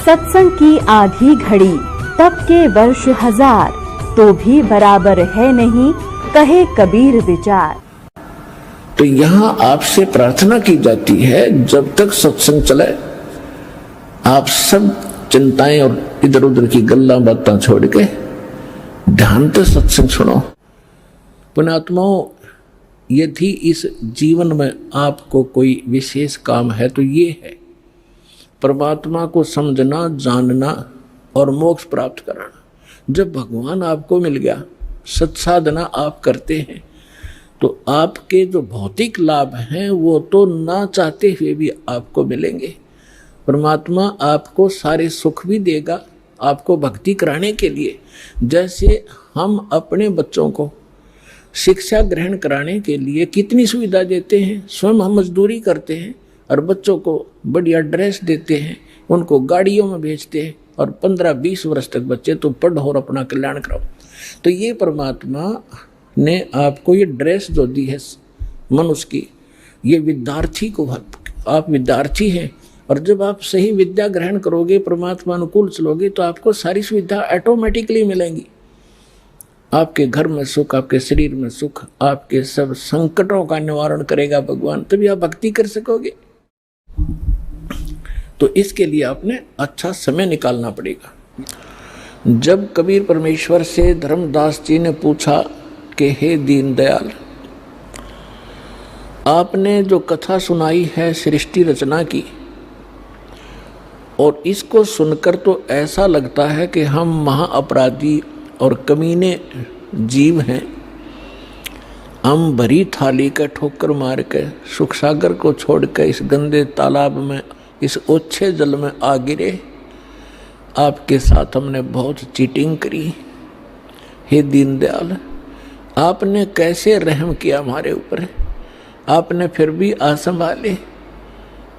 सत्संग की आधी घड़ी तब के वर्ष 1000 तो भी बराबर है नहीं, कहे कबीर विचार। तो यहाँ आपसे प्रार्थना की जाती है, जब तक सत्संग चले आप सब चिंताएं और इधर उधर की गल्ला बातें छोड़ के ध्यान से सत्संग सुनो। पुण्यात्माओं, यदि इस जीवन में आपको कोई विशेष काम है तो ये है परमात्मा को समझना, जानना और मोक्ष प्राप्त कराना। जब भगवान आपको मिल गया, सत्साधना आप करते हैं, तो आपके जो भौतिक लाभ हैं वो तो ना चाहते हुए भी आपको मिलेंगे। परमात्मा आपको सारे सुख भी देगा आपको भक्ति कराने के लिए। जैसे हम अपने बच्चों को शिक्षा ग्रहण कराने के लिए कितनी सुविधा देते हैं, स्वयं हम मजदूरी करते हैं और बच्चों को बढ़िया ड्रेस देते हैं, उनको गाड़ियों में भेजते हैं और 15-20 वर्ष तक बच्चे तो पढ़ो और अपना कल्याण कराओ। तो ये परमात्मा ने आपको ये ड्रेस जो दी है मनुष्य की, ये विद्यार्थी को, आप विद्यार्थी हैं और जब आप सही विद्या ग्रहण करोगे, परमात्मा अनुकूल चलोगे तो आपको सारी सुविधा ऑटोमेटिकली मिलेंगी। आपके घर में सुख, आपके शरीर में सुख, आपके सब संकटों का निवारण करेगा भगवान, तभी आप भक्ति कर सकोगे। तो इसके लिए आपने अच्छा समय निकालना पड़ेगा। जब कबीर परमेश्वर से धर्मदास जी ने पूछा कि हे दीनदयाल, आपने जो कथा सुनाई है सृष्टि रचना की, और इसको सुनकर तो ऐसा लगता है कि हम महाअपराधी और कमीने जीव हैं। हम भरी थाली का ठोकर मार के सुख सागर को छोड़ के इस गंदे तालाब में, इस ओछे जल में आ गिरे। आपके साथ हमने बहुत चीटिंग करी। हे दीनदयाल, आपने कैसे रहम किया हमारे ऊपर, आपने फिर भी संभाले।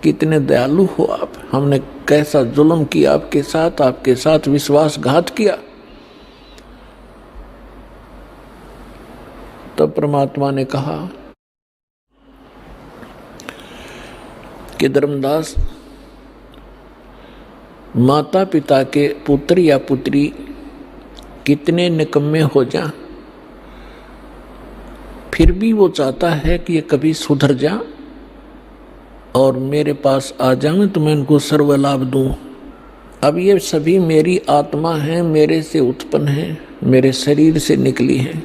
कितने दयालु हो आप। हमने कैसा जुल्म किया आपके साथ विश्वासघात किया। तब परमात्मा ने कहा कि धर्मदास, माता पिता के पुत्र या पुत्री कितने निकम्मे हो जा, फिर भी वो चाहता है कि ये कभी सुधर जा और मेरे पास आ जाए तो मैं उनको सर्व लाभ दूँ। अब ये सभी मेरी आत्मा है, मेरे से उत्पन्न है, मेरे शरीर से निकली है।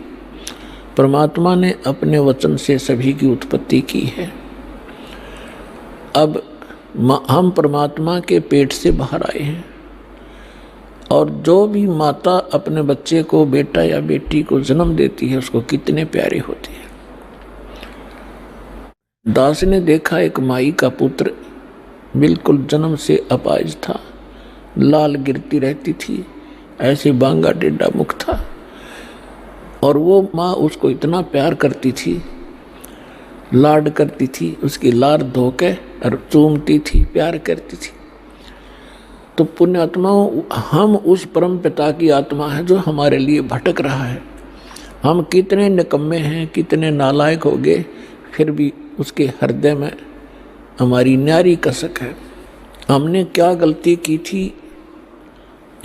परमात्मा ने अपने वचन से सभी की उत्पत्ति की है। अब हम परमात्मा के पेट से बाहर आए हैं, और जो भी माता अपने बच्चे को, बेटा या बेटी को जन्म देती है, उसको कितने प्यारे होते हैं। दास ने देखा एक माई का पुत्र बिल्कुल जन्म से अपाहिज था, लाल गिरती रहती थी, ऐसे बांगा टेढ़ा मुख था, और वो माँ उसको इतना प्यार करती थी, लाड करती थी, उसकी लार धो के और चूमती थी, प्यार करती थी। तो पुण्यात्माओं, हम उस परम पिता की आत्मा है जो हमारे लिए भटक रहा है। हम कितने निकम्मे हैं, कितने नालायक हो गए, फिर भी उसके हृदय में हमारी न्यारी कसक है। हमने क्या गलती की थी,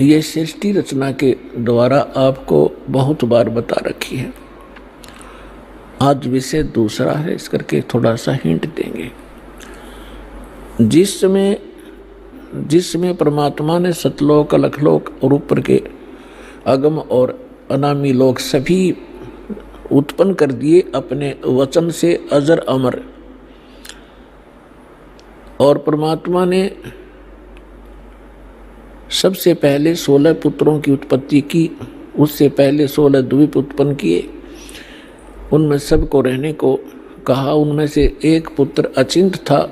ये सृष्टि रचना के द्वारा आपको बहुत बार बता रखी है। आज विषय दूसरा है, इस करके थोड़ा सा हिंट देंगे। जिस समय परमात्मा ने सतलोक, अलखलोक और ऊपर के अगम और अनामी लोक सभी उत्पन्न कर दिए अपने वचन से, अजर अमर। और परमात्मा ने सबसे पहले 16 पुत्रों की उत्पत्ति की, उससे पहले 16 द्वीप उत्पन्न किए, उनमें सबको रहने को कहा। उनमें से एक पुत्र अचिंत था,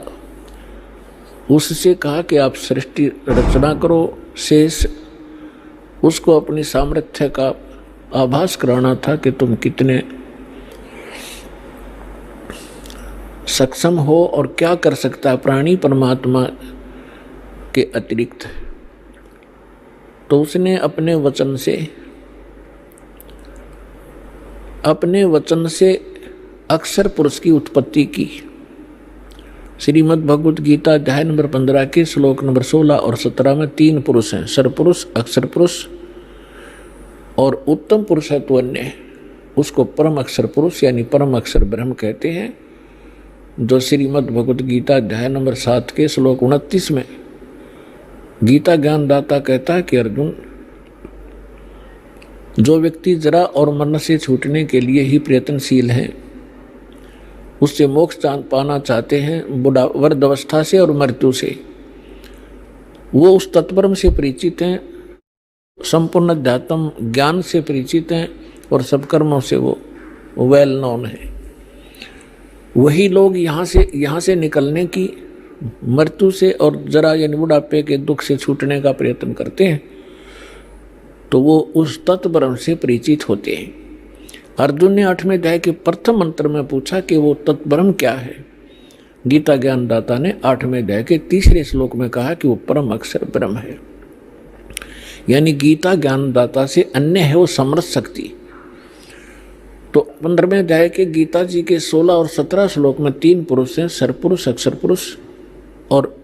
उससे कहा कि आप सृष्टि रचना करो। शेष उसको अपनी सामर्थ्य का आभास कराना था कि तुम कितने सक्षम हो और क्या कर सकता है प्राणी परमात्मा के अतिरिक्त। तो उसने अपने वचन से अक्षर पुरुष की उत्पत्ति की, श्रीमद् भगवत गीता अध्याय नंबर 15 के श्लोक नंबर 16 और 17 में 3 पुरुष हैं, सरपुरुष, अक्षर पुरुष और उत्तम पुरुषत्व अन्य। उसको परम अक्षर पुरुष यानी परम अक्षर ब्रह्म कहते हैं, जो श्रीमद् भगवत गीता अध्याय नंबर 7 के श्लोक 29 में गीता ज्ञानदाता कहता है कि अर्जुन, जो व्यक्ति जरा और मरण से छूटने के लिए ही प्रयत्नशील हैं, उससे मोक्ष पाना चाहते हैं, वृद्धावस्था से और मृत्यु से, वो उस तत्परम से परिचित हैं, संपूर्ण अध्यात्म ज्ञान से परिचित हैं और सब कर्मों से वो वेल नोन है। वही लोग यहाँ से निकलने की, मृत्यु से और जरा यानी बुढ़ापे के दुख से छूटने का प्रयत्न करते हैं, तो वो उस तत्परम से परिचित होते हैं। अर्जुन ने 8वें अध्याय के प्रथम मंत्र में पूछा कि वो तत्ब्रह्म क्या है। गीता ज्ञानदाता ने 8वें अध्याय के 3रे श्लोक में कहा कि वो परम अक्षर ब्रह्म है, यानी गीता ज्ञानदाता से अन्य है वो समर्थ शक्ति। तो 15वें अध्याय के गीता जी के 16 और 17 श्लोक में 3 पुरुष हैं, सरपुरुष, अक्षर पुरुष, और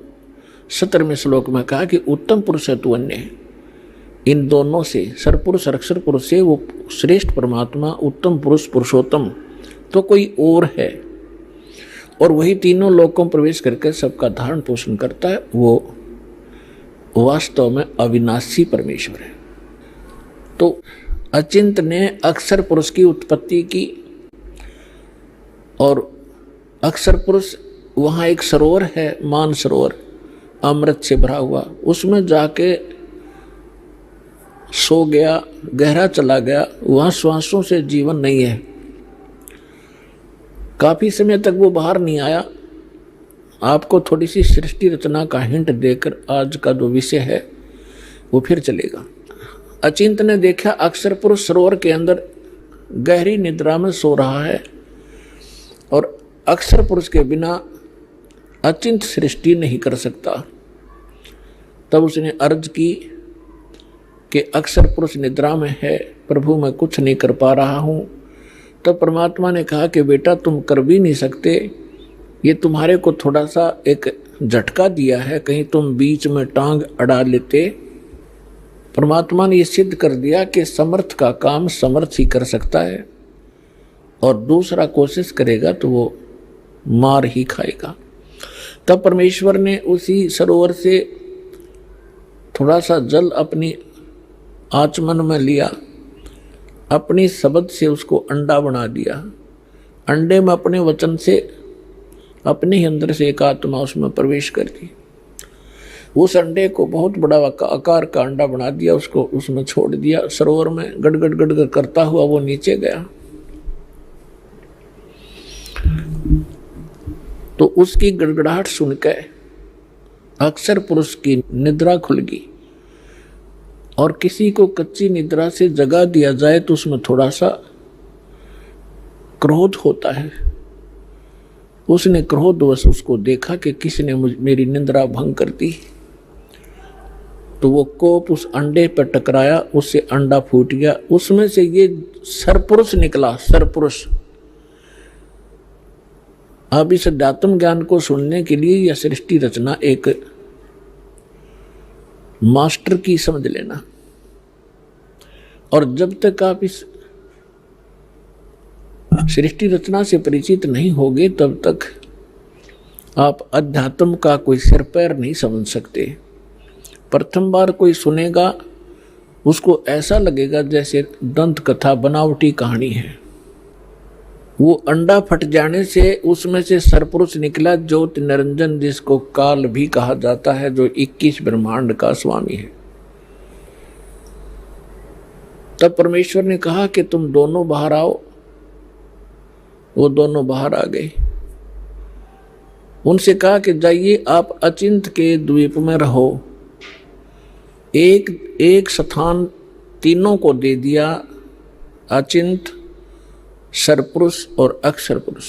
17वें श्लोक में कहा कि उत्तम पुरुषत्व अन्य है। इन दोनों से, सरपुरुष और अक्षर पुरुष से, वो श्रेष्ठ परमात्मा उत्तम पुरुष पुरुषोत्तम तो कोई और है, और वही तीनों लोकों में प्रवेश करके सबका धारण पोषण करता है। वो वास्तव में अविनाशी परमेश्वर है। तो अचिंत ने अक्षर पुरुष की उत्पत्ति की, और अक्षर पुरुष वहाँ एक सरोवर है, मान सरोवर, अमृत से भरा हुआ, उसमें जाके सो गया, गहरा चला गया। वहाँ श्वासों से जीवन नहीं है। काफी समय तक वो बाहर नहीं आया। आपको थोड़ी सी सृष्टि रचना का हिंट देकर आज का जो विषय है वो फिर चलेगा। अचिंत ने देखा अक्षर पुरुष सरोवर के अंदर गहरी निद्रा में सो रहा है, और अक्षर पुरुष के बिना अचिंत सृष्टि नहीं कर सकता। तब उसने अर्ज की कि अक्षर पुरुष निद्रा में है, प्रभु मैं कुछ नहीं कर पा रहा हूँ। तब परमात्मा ने कहा कि बेटा तुम कर भी नहीं सकते, ये तुम्हारे को थोड़ा सा एक झटका दिया है, कहीं तुम बीच में टांग अड़ा लेते। परमात्मा ने ये सिद्ध कर दिया कि समर्थ का काम समर्थ ही कर सकता है, और दूसरा कोशिश करेगा तो वो मार ही खाएगा। तब परमेश्वर ने उसी सरोवर से थोड़ा सा जल अपनी आचमन में लिया, अपनी शब्द से उसको अंडा बना दिया। अंडे में अपने वचन से अपने ही अंदर से एक आत्मा उसमें प्रवेश कर दी। उस अंडे को बहुत बड़ा आकार का अंडा बना दिया, उसको उसमें छोड़ दिया। सरोवर में गड़गड़ गड़गड़ करता हुआ वो नीचे गया। तो उसकी गड़गड़ाहट सुनकर अक्षर पुरुष की निद्रा खुल गई। और किसी को कच्ची निद्रा से जगा दिया जाए तो उसमें थोड़ा सा क्रोध होता है। उसने क्रोधवश उसको देखा कि किसने मेरी निद्रा भंग कर दी, तो वो कोप उस अंडे पर टकराया, उससे अंडा फूट गया। उसमें से ये सरपुरुष निकला, सरपुरुष। अब इस अध्यात्म ज्ञान को सुनने के लिए यह सृष्टि रचना एक मास्टर की समझ लेना। और जब तक आप इस सृष्टि रचना से परिचित नहीं होगे तब तक आप अध्यात्म का कोई सिर पैर नहीं समझ सकते। प्रथम बार कोई सुनेगा उसको ऐसा लगेगा जैसे दंत कथा बनावटी कहानी है। वो अंडा फट जाने से उसमें से सरपुरुष निकला, ज्योति निरंजन, जिसको काल भी कहा जाता है, जो 21 ब्रह्मांड का स्वामी है। तब परमेश्वर ने कहा कि तुम दोनों बाहर आओ। वो दोनों बाहर आ गए। उनसे कहा कि जाइए आप अचिंत के द्वीप में रहो। एक स्थान तीनों को दे दिया, अचिंत, सरपुरुष और अक्षर पुरुष।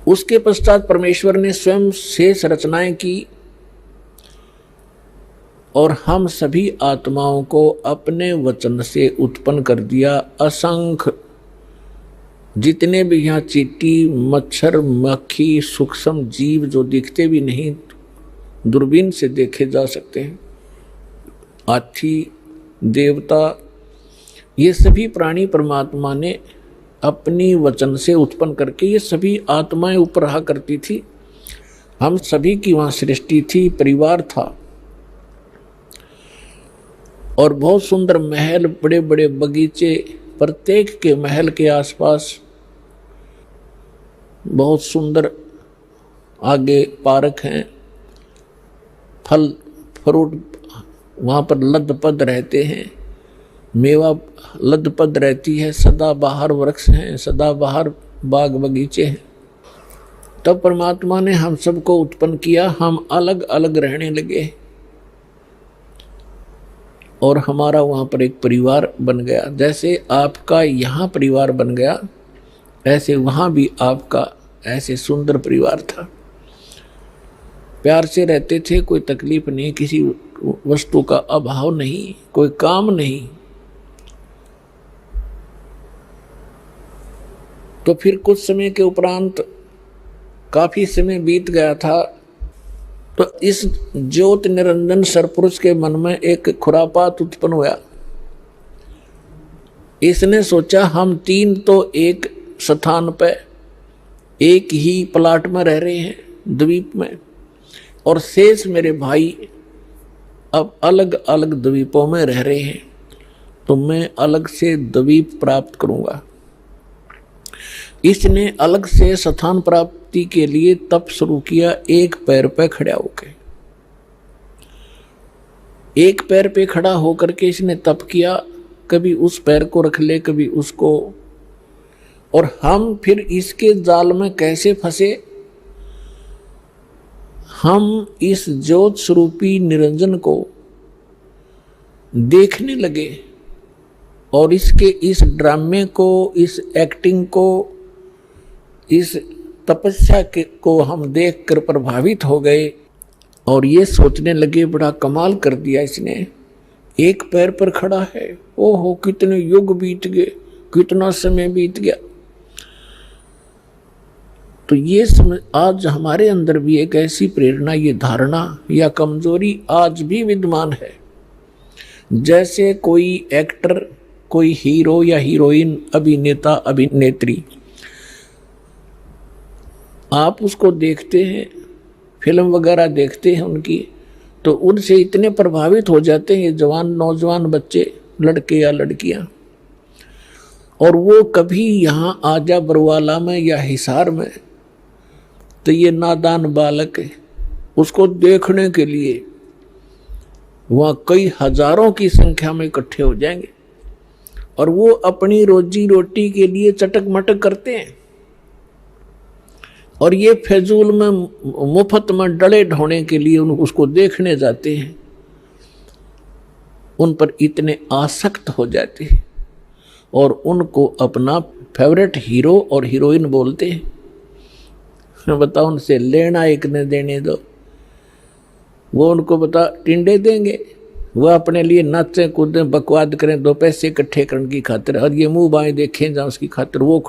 उसके पश्चात परमेश्वर ने स्वयं शेष रचनाएं की और हम सभी आत्माओं को अपने वचन से उत्पन्न कर दिया। असंख्य जितने भी यहाँ चींटी, मच्छर, मक्खी, सूक्ष्म जीव जो दिखते भी नहीं, दूरबीन से देखे जा सकते हैं, हाथी, देवता, ये सभी प्राणी परमात्मा ने अपनी वचन से उत्पन्न करके, ये सभी आत्माएं ऊपर रहा करती थी। हम सभी की वहाँ सृष्टि थी, परिवार था, और बहुत सुंदर महल, बड़े बड़े बगीचे, प्रत्येक के महल के आसपास बहुत सुंदर आगे पार्क हैं, फल फ्रूट वहाँ पर लदपद रहते हैं, मेवा लदपद रहती है, सदाबहार वृक्ष हैं, सदाबहार बाग बगीचे हैं। तब परमात्मा ने हम सबको उत्पन्न किया, हम अलग अलग रहने लगे और हमारा वहाँ पर एक परिवार बन गया। जैसे आपका यहाँ परिवार बन गया, ऐसे वहाँ भी आपका ऐसे सुंदर परिवार था। प्यार से रहते थे, कोई तकलीफ नहीं, किसी वस्तु का अभाव नहीं, कोई काम नहीं। तो फिर कुछ समय के उपरांत, काफी समय बीत गया था, तो इस ज्योत निरंजन सरपुरुष के मन में एक खुरापात उत्पन्न हुआ। इसने सोचा हम तीन तो एक स्थान पर, एक ही प्लाट में रह रहे हैं, द्वीप में, और शेष मेरे भाई अब अलग अलग द्वीपों में रह रहे हैं, तो मैं अलग से द्वीप प्राप्त करूंगा। इसने अलग से स्थान प्राप्ति के लिए तप शुरू किया, एक पैर पे खड़ा होकर। एक पैर पे खड़ा होकर के इसने तप किया, कभी उस पैर को रख ले, कभी उसको, और हम फिर इसके जाल में कैसे फंसे। हम इस ज्योत स्वरूपी निरंजन को देखने लगे और इसके इस ड्रामे को, इस एक्टिंग को, इस तपस्या को हम देखकर प्रभावित हो गए और ये सोचने लगे बड़ा कमाल कर दिया इसने, एक पैर पर खड़ा है, ओहो कितने युग बीत गए, कितना समय बीत गया। तो ये आज हमारे अंदर भी एक ऐसी प्रेरणा, ये धारणा या कमजोरी आज भी विद्यमान है। जैसे कोई एक्टर, कोई हीरो या हीरोइन, अभिनेता अभिनेत्री, आप उसको देखते हैं, फिल्म वगैरह देखते हैं उनकी, तो उनसे इतने प्रभावित हो जाते हैं ये जवान नौजवान बच्चे, लड़के या लड़कियां, और वो कभी यहाँ आजा बरवाला में या हिसार में, तो ये नादान बालक है, उसको देखने के लिए वहाँ कई हजारों की संख्या में इकट्ठे हो जाएंगे और वो अपनी रोजी रोटी के लिए चटक मटक करते हैं और ये फजूल में मुफ्त में डले ढोने के लिए उसको देखने जाते हैं। उन पर इतने आसक्त हो जाते हैं और उनको अपना फेवरेट हीरो और हीरोइन बोलते हैं। बताओ, उनसे लेना एक न देने दो, वो उनको बता टिंडे देंगे, वो अपने लिए नाचें कूदें बकवाद करें, दो पैसे इकट्ठे करने की खातिर, और ये मुंह बाएं देखें जहाँ उसकी खातिर वो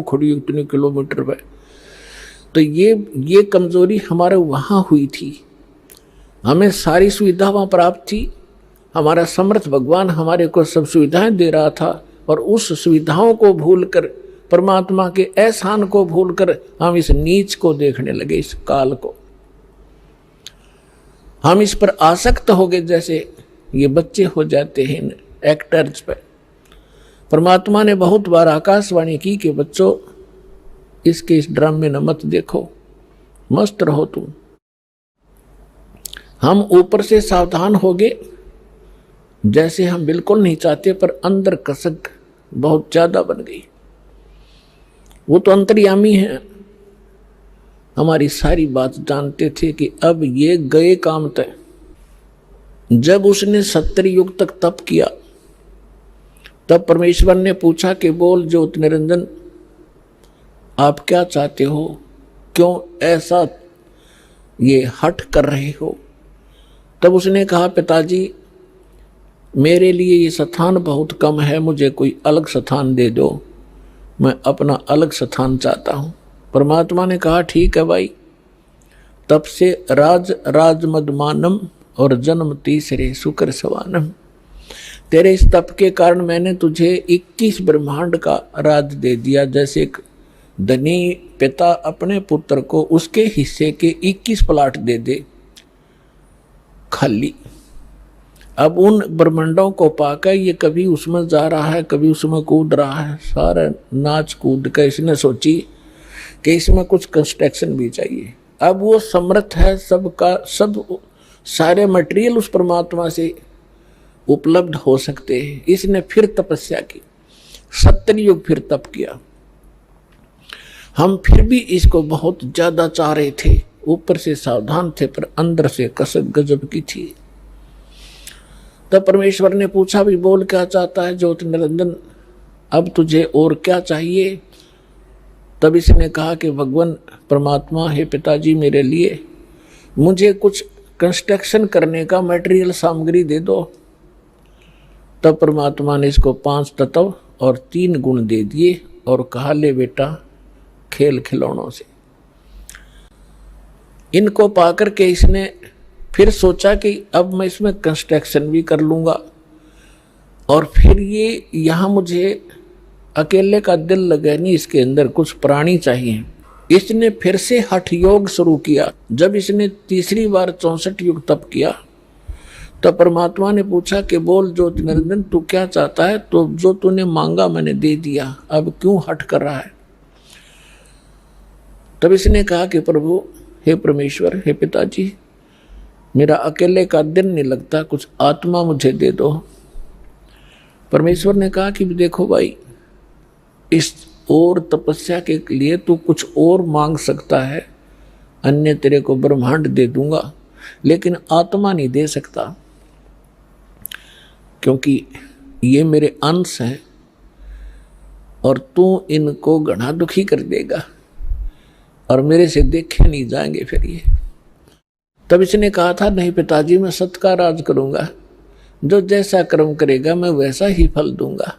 खड़ी इतने किलोमीटर पे। तो ये कमजोरी हमारे वहाँ हुई थी। हमें सारी सुविधा वहाँ प्राप्त थी, हमारा समर्थ भगवान हमारे को सब सुविधाएं दे रहा था, और उस सुविधाओं को भूलकर, परमात्मा के एहसान को भूलकर हम इस नीच को देखने लगे, इस काल को। हम इस पर आसक्त हो गए, जैसे ये बच्चे हो जाते हैं एक्टर्स पर। परमात्मा ने बहुत बार आकाशवाणी की कि बच्चों, इसके इस ड्रामे न मत देखो, मस्त रहो तुम। हम ऊपर से सावधान हो गए, जैसे हम बिल्कुल नहीं चाहते, पर अंदर कसक बहुत ज्यादा बन गई। वो तो अंतर्यामी है, हमारी सारी बात जानते थे कि अब ये गए काम तय। जब उसने 70 युग तक तप किया, तब परमेश्वर ने पूछा कि बोल ज्योत निरंजन, आप क्या चाहते हो, क्यों ऐसा ये हठ कर रहे हो। तब उसने कहा, पिताजी मेरे लिए ये स्थान बहुत कम है, मुझे कोई अलग स्थान दे दो। मैं अपना अलग स्थान चाहता हूं। परमात्मा ने कहा ठीक है भाई, तब से राज मदमानम और जन्म तीसरे शुक्र सवानम। तेरे इस तप के कारण मैंने तुझे 21 ब्रह्मांड का राज दे दिया। जैसे एक धनी पिता अपने पुत्र को उसके हिस्से के 21 प्लाट दे दे खाली। अब उन ब्रह्मांडों को पाकर ये कभी उसमें जा रहा है, कभी उसमें कूद रहा है। सारा नाच कूद कर इसने सोची कि इसमें कुछ कंस्ट्रक्शन भी चाहिए। अब वो समर्थ है, सबका सब सारे मटेरियल उस परमात्मा से उपलब्ध हो सकते हैं। इसने फिर तपस्या की, 70 युग फिर तप किया। हम फिर भी इसको बहुत ज्यादा चाह रहे थे, ऊपर से सावधान थे पर अंदर से कसक गजब की थी। तब परमेश्वर ने पूछा भी बोल क्या चाहता है ज्योत निरंजन, अब तुझे और क्या चाहिए। तब इसने कहा कि भगवान परमात्मा हे पिताजी, मेरे लिए मुझे कुछ कंस्ट्रक्शन करने का मटेरियल सामग्री दे दो। तब परमात्मा ने इसको 5 तत्व और 3 गुण दे दिए और कहा ले बेटा खेल खिलौनों से। इनको पाकर के इसने फिर सोचा कि अब मैं इसमें कंस्ट्रक्शन भी कर लूंगा और फिर ये यहाँ मुझे अकेले का दिल लगे नहीं, इसके अंदर कुछ प्राणी चाहिए। इसने फिर से हठ योग शुरू किया। जब इसने तीसरी बार 64 युग तप किया तो परमात्मा ने पूछा कि बोल ज्योति निरंजन तू क्या चाहता है। तो जो तूने मांगा मैंने दे दिया, अब क्यों हट कर रहा है। तब इसने कहा कि प्रभु हे परमेश्वर हे पिताजी, मेरा अकेले का दिन नहीं लगता, कुछ आत्मा मुझे दे दो। परमेश्वर ने कहा कि देखो भाई, इस और तपस्या के लिए तू कुछ और मांग सकता है, अन्य तेरे को ब्रह्मांड दे दूंगा, लेकिन आत्मा नहीं दे सकता, क्योंकि ये मेरे अंश हैं और तू इनको घना दुखी कर देगा और मेरे से देखे नहीं जाएंगे फिर ये। तब इसने कहा था नहीं पिताजी, मैं सत्य का राज करूंगा, जो जैसा कर्म करेगा मैं वैसा ही फल दूंगा,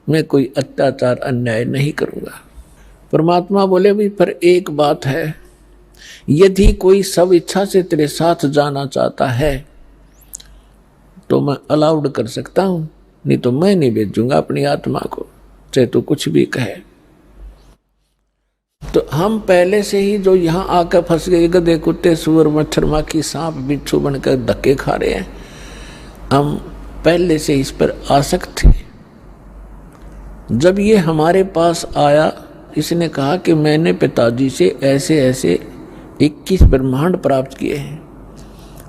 मैं कोई अत्याचार अन्याय नहीं करूंगा। परमात्मा बोले भी पर एक बात है, यदि कोई सब इच्छा से तेरे साथ जाना चाहता है तो मैं अलाउड कर सकता हूं, नहीं तो मैं नहीं भेजूंगा अपनी आत्मा को, चाहे तो कुछ भी कहे। तो हम पहले से ही जो यहाँ आकर फंस गए, गधे कुत्ते सुअर मच्छर माखी सांप बिच्छू बनकर धक्के खा रहे हैं, हम पहले से इस पर आसक्त थे। जब ये हमारे पास आया, इसने कहा कि मैंने पिताजी से ऐसे ऐसे 21 ब्रह्मांड प्राप्त किए हैं,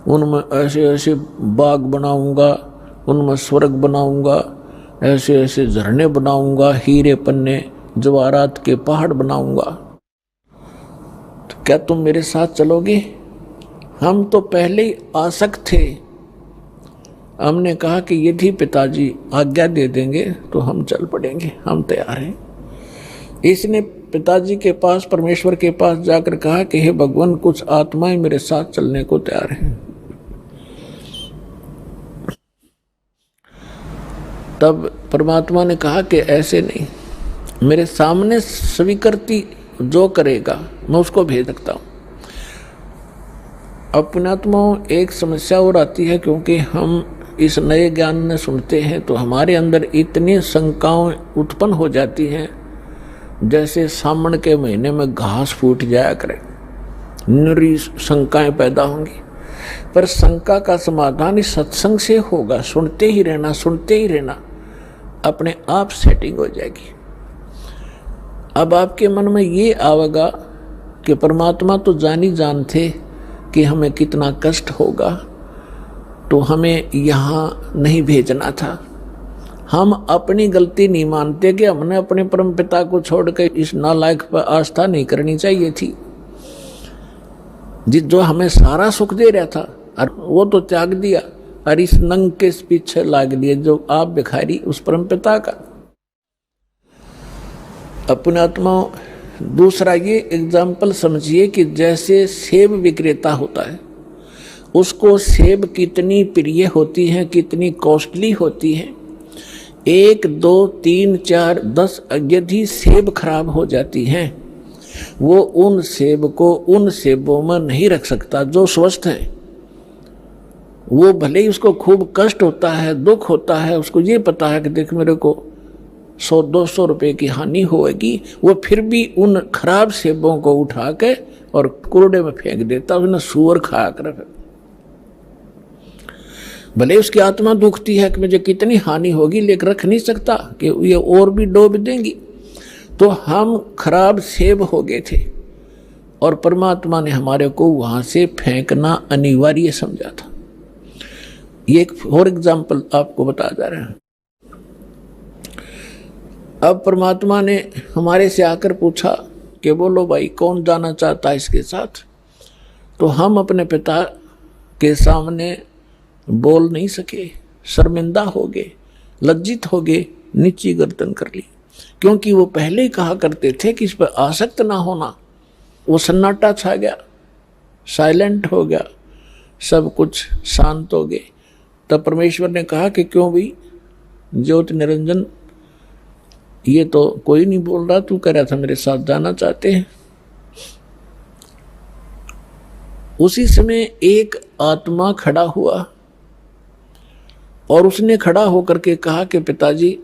उनमें ऐसे ऐसे बाग बनाऊंगा, उनमें स्वर्ग बनाऊंगा, ऐसे ऐसे झरने बनाऊंगा, हीरे पन्ने जवाहरात के पहाड़ बनाऊंगा, तो क्या तुम मेरे साथ चलोगे। हम तो पहले ही आसक्त थे। हमने कहा कि यदि पिताजी आज्ञा दे देंगे तो हम चल पड़ेंगे, हम तैयार हैं। इसने पिताजी के पास, परमेश्वर के पास जाकर कहा कि हे भगवान, कुछ आत्माएं मेरे साथ चलने को तैयार हैं। तब परमात्मा ने कहा कि ऐसे नहीं, मेरे सामने स्वीकृति जो करेगा मैं उसको भेज सकता हूँ। अपनात्मा एक समस्या और आती है, क्योंकि हम इस नए ज्ञान में सुनते हैं तो हमारे अंदर इतनी शंकाएं उत्पन्न हो जाती हैं, जैसे सावन के महीने में घास फूट जाया करे, निरी शंकाएं पैदा होंगी। पर शंका का समाधान इस सत्संग से होगा। सुनते ही रहना, सुनते ही रहना, अपने आप सेटिंग हो जाएगी। अब आपके मन में ये आवेगा कि परमात्मा तो जानी जान थे कि हमें कितना कष्ट होगा, तो हमें यहाँ नहीं भेजना था। हम अपनी गलती नहीं मानते कि हमने अपने परम पिता को छोड़कर इस नालायक पर आस्था नहीं करनी चाहिए थी, जो हमें सारा सुख दे रहा था, और वो तो त्याग दिया और इस नंग के पीछे लाग लिए जो आप भिखारी उस परम पिता का। अपने आत्मा दूसरा ये एग्जाम्पल समझिए कि जैसे सेब विक्रेता होता है, उसको सेब कितनी प्रिय होती है, कितनी कॉस्टली होती है, 1 2 3 4 10 यदि सेब खराब हो जाती हैं, वो उन सेब को उन सेबों में नहीं रख सकता जो स्वस्थ है। वो भले ही उसको खूब कष्ट होता है, दुख होता है, उसको ये पता है कि देख मेरे को 100-200 रुपए की हानि होगी, वो फिर भी उन खराब सेबों को उठा के और कूड़े में फेंक देता, उसने सूअर खा कर। भले उसकी आत्मा दुखती है कि मुझे कितनी हानि होगी, लेकिन रख नहीं सकता कि ये और भी डूब देंगी। तो हम खराब सेब हो गए थे और परमात्मा ने हमारे को वहां से फेंकना अनिवार्य समझा था। ये एक और एग्जाम्पल आपको बता जा रहा है। अब परमात्मा ने हमारे से आकर पूछा कि बोलो भाई कौन जाना चाहता है इसके साथ। तो हम अपने पिता के सामने बोल नहीं सके, शर्मिंदा हो गए, लज्जित हो गए, नीची गर्दन कर ली, क्योंकि वो पहले ही कहा करते थे कि इस पर आसक्त ना होना। वो सन्नाटा छा गया, साइलेंट हो गया, सब कुछ शांत हो गए। तब परमेश्वर ने कहा कि क्यों भाई ज्योति निरंजन, ये तो कोई नहीं बोल रहा, तू कह रहा था मेरे साथ जाना चाहते हैं। उसी समय एक आत्मा खड़ा हुआ और उसने खड़ा होकर के कहा कि पिताजी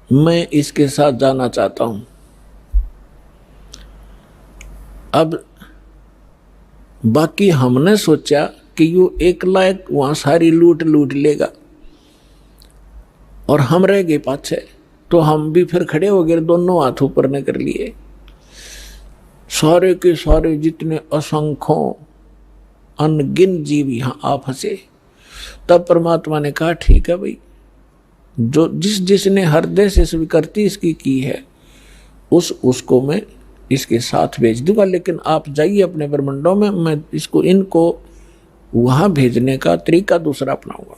मैं इसके साथ जाना चाहता हूं। अब बाकी हमने सोचा कि यू एक लायक वहां सारी लूट लेगा और हम रह गए पाछे। तो हम भी फिर खड़े हो गए, दोनों हाथ ऊपर ने कर लिए। सारे के सारे जितने असंख्यों अनगिन जीव यहां आ फंसे। तब परमात्मा ने कहा ठीक है भाई, जो जिसने हृदय से स्वीकृति इसकी की है उसको मैं इसके साथ भेज दूंगा, लेकिन आप जाइए अपने ब्रह्मंडों में, मैं इनको वहां भेजने का तरीका दूसरा अपनाऊंगा।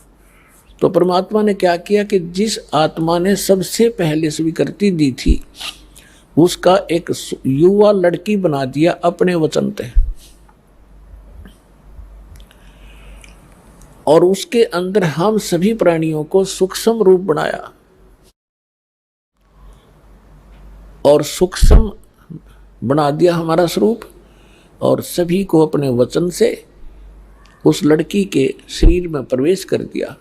तो परमात्मा ने क्या किया कि जिस आत्मा ने सबसे पहले स्वीकृति दी थी उसका एक युवा लड़की बना दिया अपने वचन पे, और उसके अंदर हम सभी प्राणियों को सूक्ष्म रूप बनाया और सूक्ष्म बना दिया हमारा स्वरूप, और सभी को अपने वचन से उस लड़की के शरीर में प्रवेश कर दिया।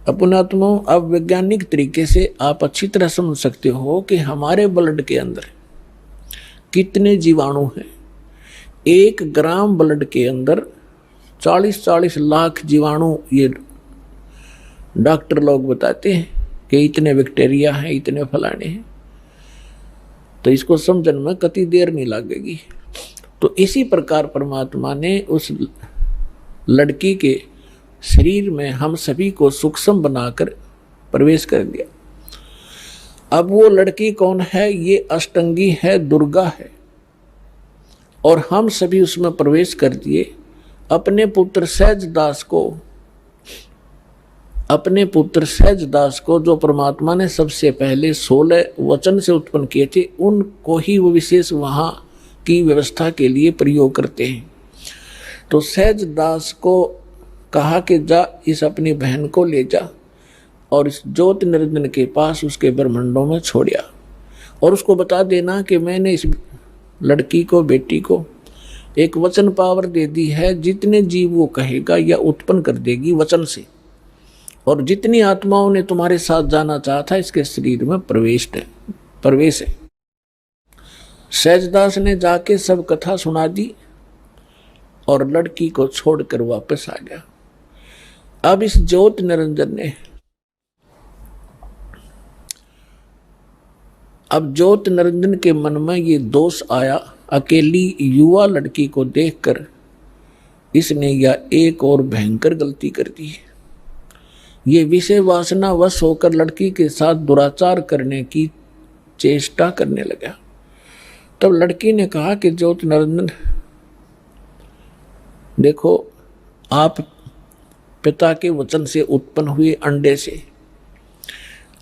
अपनात्मा, अब वैज्ञानिक तरीके से आप अच्छी तरह समझ सकते हो कि हमारे ब्लड के अंदर कितने जीवाणु हैं। 1 ग्राम ब्लड के अंदर 40-40 लाख जीवाणु, ये डॉक्टर लोग बताते हैं कि इतने बैक्टीरिया हैं, इतने फलाने हैं। तो इसको समझने में कति देर नहीं लगेगी। तो इसी प्रकार परमात्मा ने उस लड़की के शरीर में हम सभी को सूक्ष्म बनाकर प्रवेश कर दिया। अब वो लड़की कौन है? ये अष्टंगी है, दुर्गा है, और हम सभी उसमें प्रवेश कर दिए। अपने पुत्र सहजदास को जो परमात्मा ने सबसे पहले 16 वचन से उत्पन्न किए थे, उनको ही वो विशेष वहां की व्यवस्था के लिए प्रयोग करते हैं। तो सहजदास को कहा कि जा इस अपनी बहन को ले जा और इस ज्योति निरंजन के पास उसके ब्रह्मंडों में छोड़िया, और उसको बता देना कि मैंने इस लड़की को, बेटी को एक वचन पावर दे दी है, जितने जीव वो कहेगा या उत्पन्न कर देगी वचन से, और जितनी आत्माओं ने तुम्हारे साथ जाना चाहता इसके शरीर में प्रवेश है। सहजदास ने जाके सब कथा सुना दी और लड़की को छोड़कर वापस आ गया। अब इस ज्योति निरंजन ने, अब ज्योति निरंजन के मन में ये दोष आया, अकेली युवा लड़की को देखकर इसने यह एक और भयंकर गलती कर दी। ये विषय वासना वश होकर लड़की के साथ दुराचार करने की चेष्टा करने लगा। तब लड़की ने कहा कि ज्योति निरंजन, देखो आप पिता के वचन से उत्पन्न हुए अंडे से,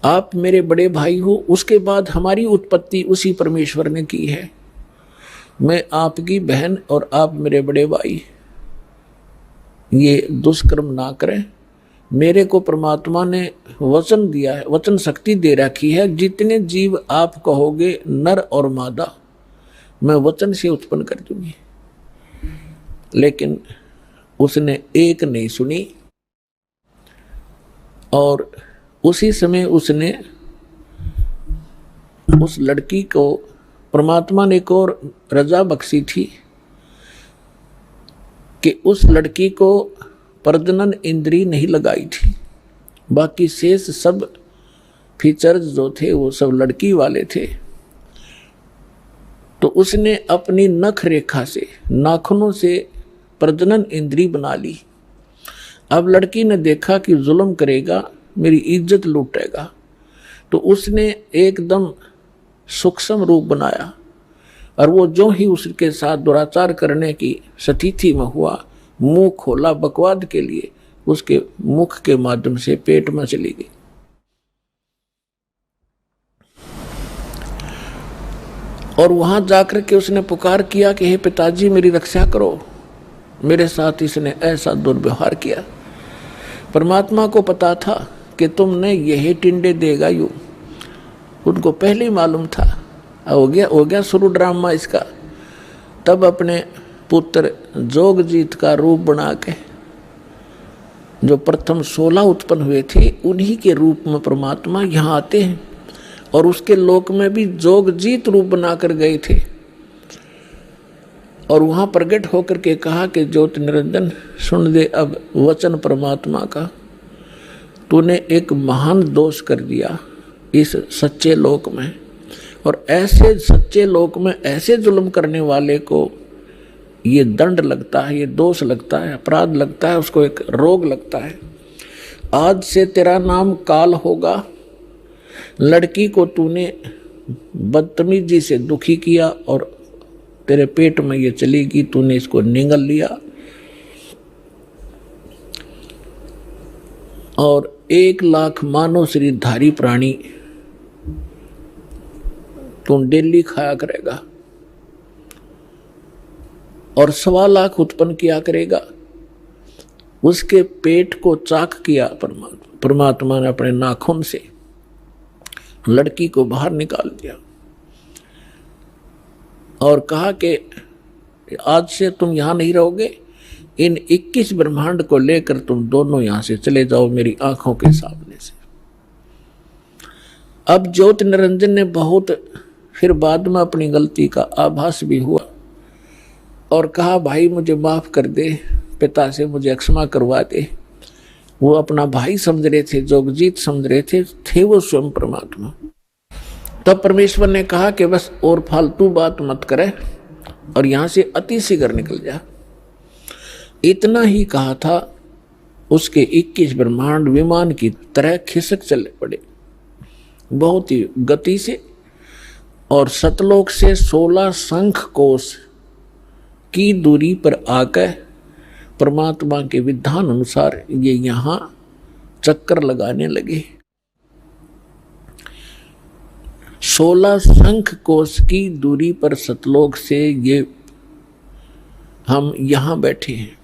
आप मेरे बड़े भाई हो, उसके बाद हमारी उत्पत्ति उसी परमेश्वर ने की है। मैं आपकी बहन और आप मेरे बड़े भाई, ये दुष्कर्म ना करें, मेरे को परमात्मा ने वचन दिया है, वचन शक्ति दे रखी है, जितने जीव आप कहोगे नर और मादा मैं वचन से उत्पन्न कर दूंगी। लेकिन उसने एक नहीं सुनी और उसी समय उसने उस लड़की को परमात्मा ने एक और रजा बख्शी थी कि उस लड़की को प्रजनन इंद्री नहीं लगाई थी। बाकी शेष सब फीचर्स जो थे वो सब लड़की वाले थे। तो उसने अपनी नख रेखा से, नाखूनों से प्रजनन इंद्री बना ली। अब लड़की ने देखा कि जुल्म करेगा, मेरी इज्जत लूटेगा, तो उसने एकदम सूक्ष्म रूप बनाया और वो जो ही उसके साथ दुराचार करने की स्थिति में हुआ, मुंह खोला बकवाद के लिए, उसके मुख के माध्यम से पेट में चली गई। और वहां जाकर के उसने पुकार किया कि हे पिताजी मेरी रक्षा करो, मेरे साथ इसने ऐसा दुर्व्यवहार किया। परमात्मा को पता था कि तुमने यही टिंडे देगा यूं, उनको पहले ही मालूम था। हो गया शुरू ड्रामा इसका। तब अपने पुत्र जोगजीत का रूप बना के, जो प्रथम 16 उत्पन्न हुए थे, उन्हीं के रूप में परमात्मा यहाँ आते हैं और उसके लोक में भी जोगजीत रूप बनाकर गए थे। और वहाँ प्रकट होकर के कहा कि ज्योति निरंजन सुन दे अब वचन परमात्मा का, तूने एक महान दोष कर दिया इस सच्चे लोक में, और ऐसे सच्चे लोक में ऐसे जुल्म करने वाले को ये दंड लगता है, ये दोष लगता है, अपराध लगता है, उसको एक रोग लगता है। आज से तेरा नाम काल होगा। लड़की को तूने बदतमीजी से दुखी किया और तेरे पेट में ये चलेगी, तूने इसको निगल लिया और 1 लाख मानव शरीरधारी प्राणी तू डेली खाया करेगा और 1.25 लाख उत्पन्न किया करेगा। उसके पेट को चाक किया परमात्मा ने अपने नाखून से, लड़की को बाहर निकाल दिया और कहा कि आज से तुम यहां नहीं रहोगे, इन 21 ब्रह्मांड को लेकर तुम दोनों यहां से चले जाओ मेरी आंखों के सामने से। अब ज्योति निरंजन ने बहुत फिर बाद में अपनी गलती का आभास भी हुआ और कहा भाई मुझे माफ कर दे, पिता से मुझे क्षमा करवा दे। वो अपना भाई समझ रहे थे, जोगजीत समझ रहे थे वो स्वयं परमात्मा। तब परमेश्वर ने कहा कि बस और फालतू बात मत करे और यहां से अति शीघ्र निकल जा। इतना ही कहा था, उसके 21 ब्रह्मांड विमान की तरह खिसक चले पड़े बहुत ही गति से, और सतलोक से 16 शंख कोश की दूरी पर आकर परमात्मा के विधान अनुसार ये यहाँ चक्कर लगाने लगे। 16 शंख कोश की दूरी पर सतलोक से ये हम यहाँ बैठे हैं।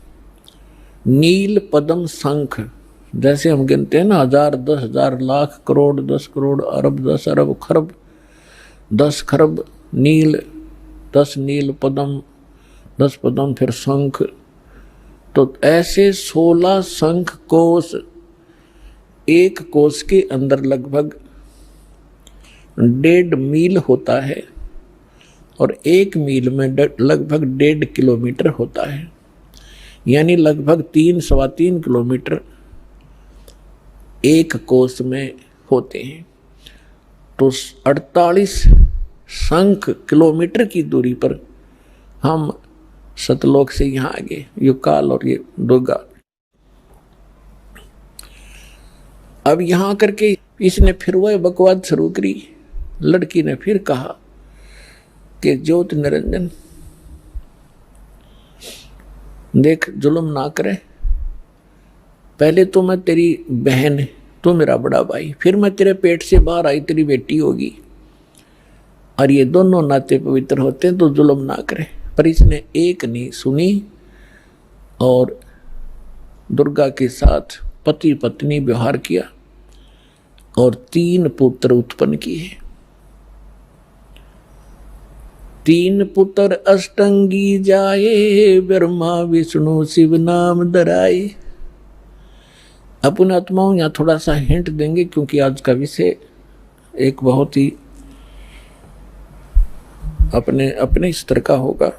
नील पद्म शंख, जैसे हम गिनते हैं ना 1000, 10,000, लाख, करोड़, 10 करोड़, अरब, 10 अरब, खरब, 10 खरब नील, 10 नील पद्म, 10 पद्म, फिर शंख। तो ऐसे 16 शंख कोश, एक कोश के अंदर लगभग 1.5 मील होता है और 1 मील में लगभग 1.5 किलोमीटर होता है, यानी लगभग 3-3.25 किलोमीटर एक कोश में होते हैं। तो 48 शंख किलोमीटर की दूरी पर हम सतलोक से यहाँ आ गए, ये काल और ये दुर्गा। अब यहाँ करके इसने फिर वह बकवाद शुरू करी। लड़की ने फिर कहा कि ज्योति निरंजन देख, जुल्म ना करे, पहले तो मैं तेरी बहन, तू मेरा बड़ा भाई, फिर मैं तेरे पेट से बाहर आई, तेरी बेटी होगी, और ये दोनों नाते पवित्र होते हैं, तो जुल्म ना करे। पर इसने एक नहीं सुनी और दुर्गा के साथ पति पत्नी व्यवहार किया और 3 पुत्र उत्पन्न किए। 3 पुत्र अष्टंगी जाए, ब्रह्मा विष्णु शिव नाम धराए। अपन आत्माओं यहाँ थोड़ा सा हिंट देंगे, क्योंकि आज का विषय एक बहुत ही अपने स्तर का होगा।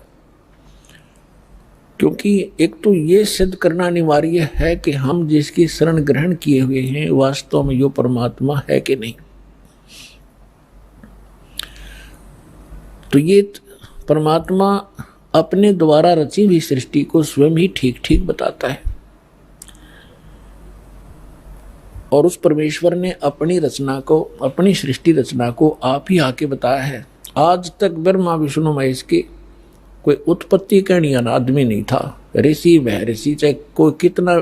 क्योंकि एक तो ये सिद्ध करना अनिवार्य है कि हम जिसकी शरण ग्रहण किए हुए हैं वास्तव में यो परमात्मा है कि नहीं। तो ये परमात्मा अपने द्वारा रची हुई सृष्टि को स्वयं ही ठीक ठीक बताता है, और उस परमेश्वर ने अपनी रचना को, अपनी सृष्टि रचना को आप ही आके बताया है। आज तक ब्रह्मा विष्णु महेश की कोई उत्पत्ति कहने वाला आदमी नहीं था। ऋषि वह ऋषि, चाहे कोई कितना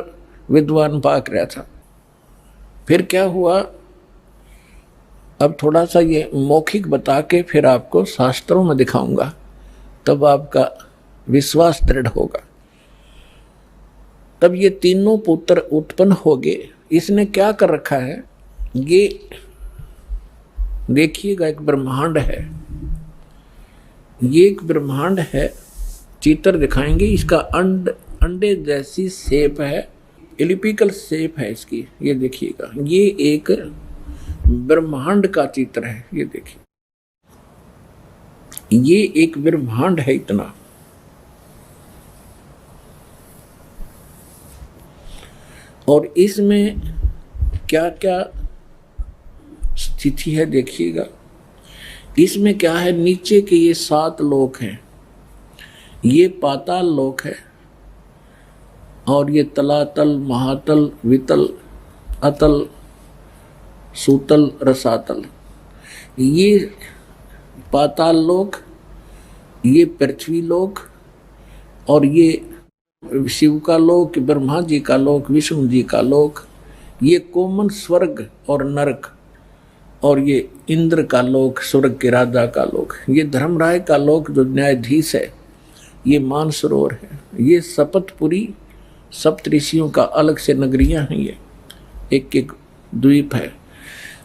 विद्वान पाक रहा था। फिर क्या हुआ, अब थोड़ा सा ये मौखिक बता के फिर आपको शास्त्रों में दिखाऊंगा, तब आपका विश्वास दृढ़ होगा। तब ये तीनों पुत्र उत्पन्न हो गए। इसने क्या कर रखा है, ये देखिएगा एक ब्रह्मांड है, ये एक ब्रह्मांड है। चित्र दिखाएंगे, इसका अंडे जैसी शेप है, एलिपिकल शेप है इसकी। ये देखिएगा, ये एक ब्रह्मांड का चित्र है। ये देखिए, ये एक ब्रह्मांड है इतना। और इसमें क्या क्या स्थिति है देखिएगा। इसमें क्या है, नीचे के ये 7 लोक हैं, ये पाताल लोक है, और ये तलातल, महातल, वितल, अतल, सूतल, रसातल। ये पाताल लोक, ये पृथ्वी लोक, और ये शिव का लोक, ब्रह्मा जी का लोक, विष्णु जी का लोक, ये कोमन स्वर्ग और नरक, और ये इंद्र का लोक, स्वर्ग के राजा का लोक, ये धर्मराय का लोक जो न्यायाधीश है, ये मानसरोवर है, ये शपथपुरी सप्तऋषियों का अलग से नगरियां हैं, ये एक एक द्वीप है,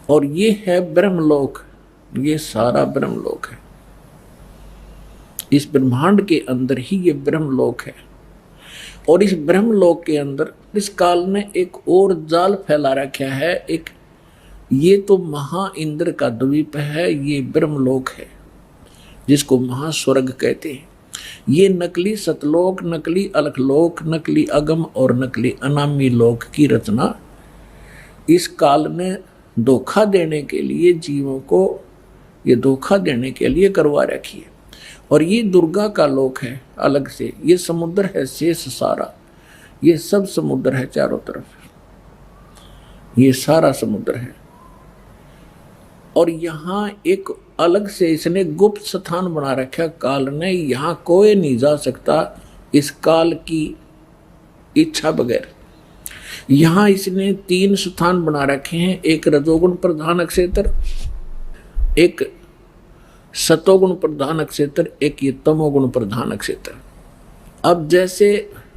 और ये है ब्रह्मलोक। ये सारा ब्रह्मलोक है। इस ब्रह्मांड के अंदर ही ये ब्रह्मलोक है। और इस ब्रह्मलोक के अंदर इस काल ने एक और जाल फैला रखा है। एक ये तो महा इंद्र का द्वीप है, ये ब्रह्मलोक है जिसको महास्वर्ग कहते हैं। ये नकली सतलोक, नकली अलखलोक, नकली अगम और नकली अनामी लोक की रचना इस काल ने धोखा देने के लिए, जीवों को ये धोखा देने के लिए करवा रखी है। और ये दुर्गा का लोक है अलग से। ये समुद्र है शेष सारा, ये सब समुद्र है चारों तरफ, ये सारा समुद्र है। और यहाँ एक अलग से इसने गुप्त स्थान बना रखा काल ने, यहाँ कोई नहीं जा सकता इस काल की इच्छा बगैर। यहाँ इसने 3 स्थान बना रखे हैं, एक रजोगुण प्रधान नक्षत्र, एक सतोगुण प्रधान नक्षत्र, एक ये तमोगुण प्रधान नक्षत्र। अब जैसे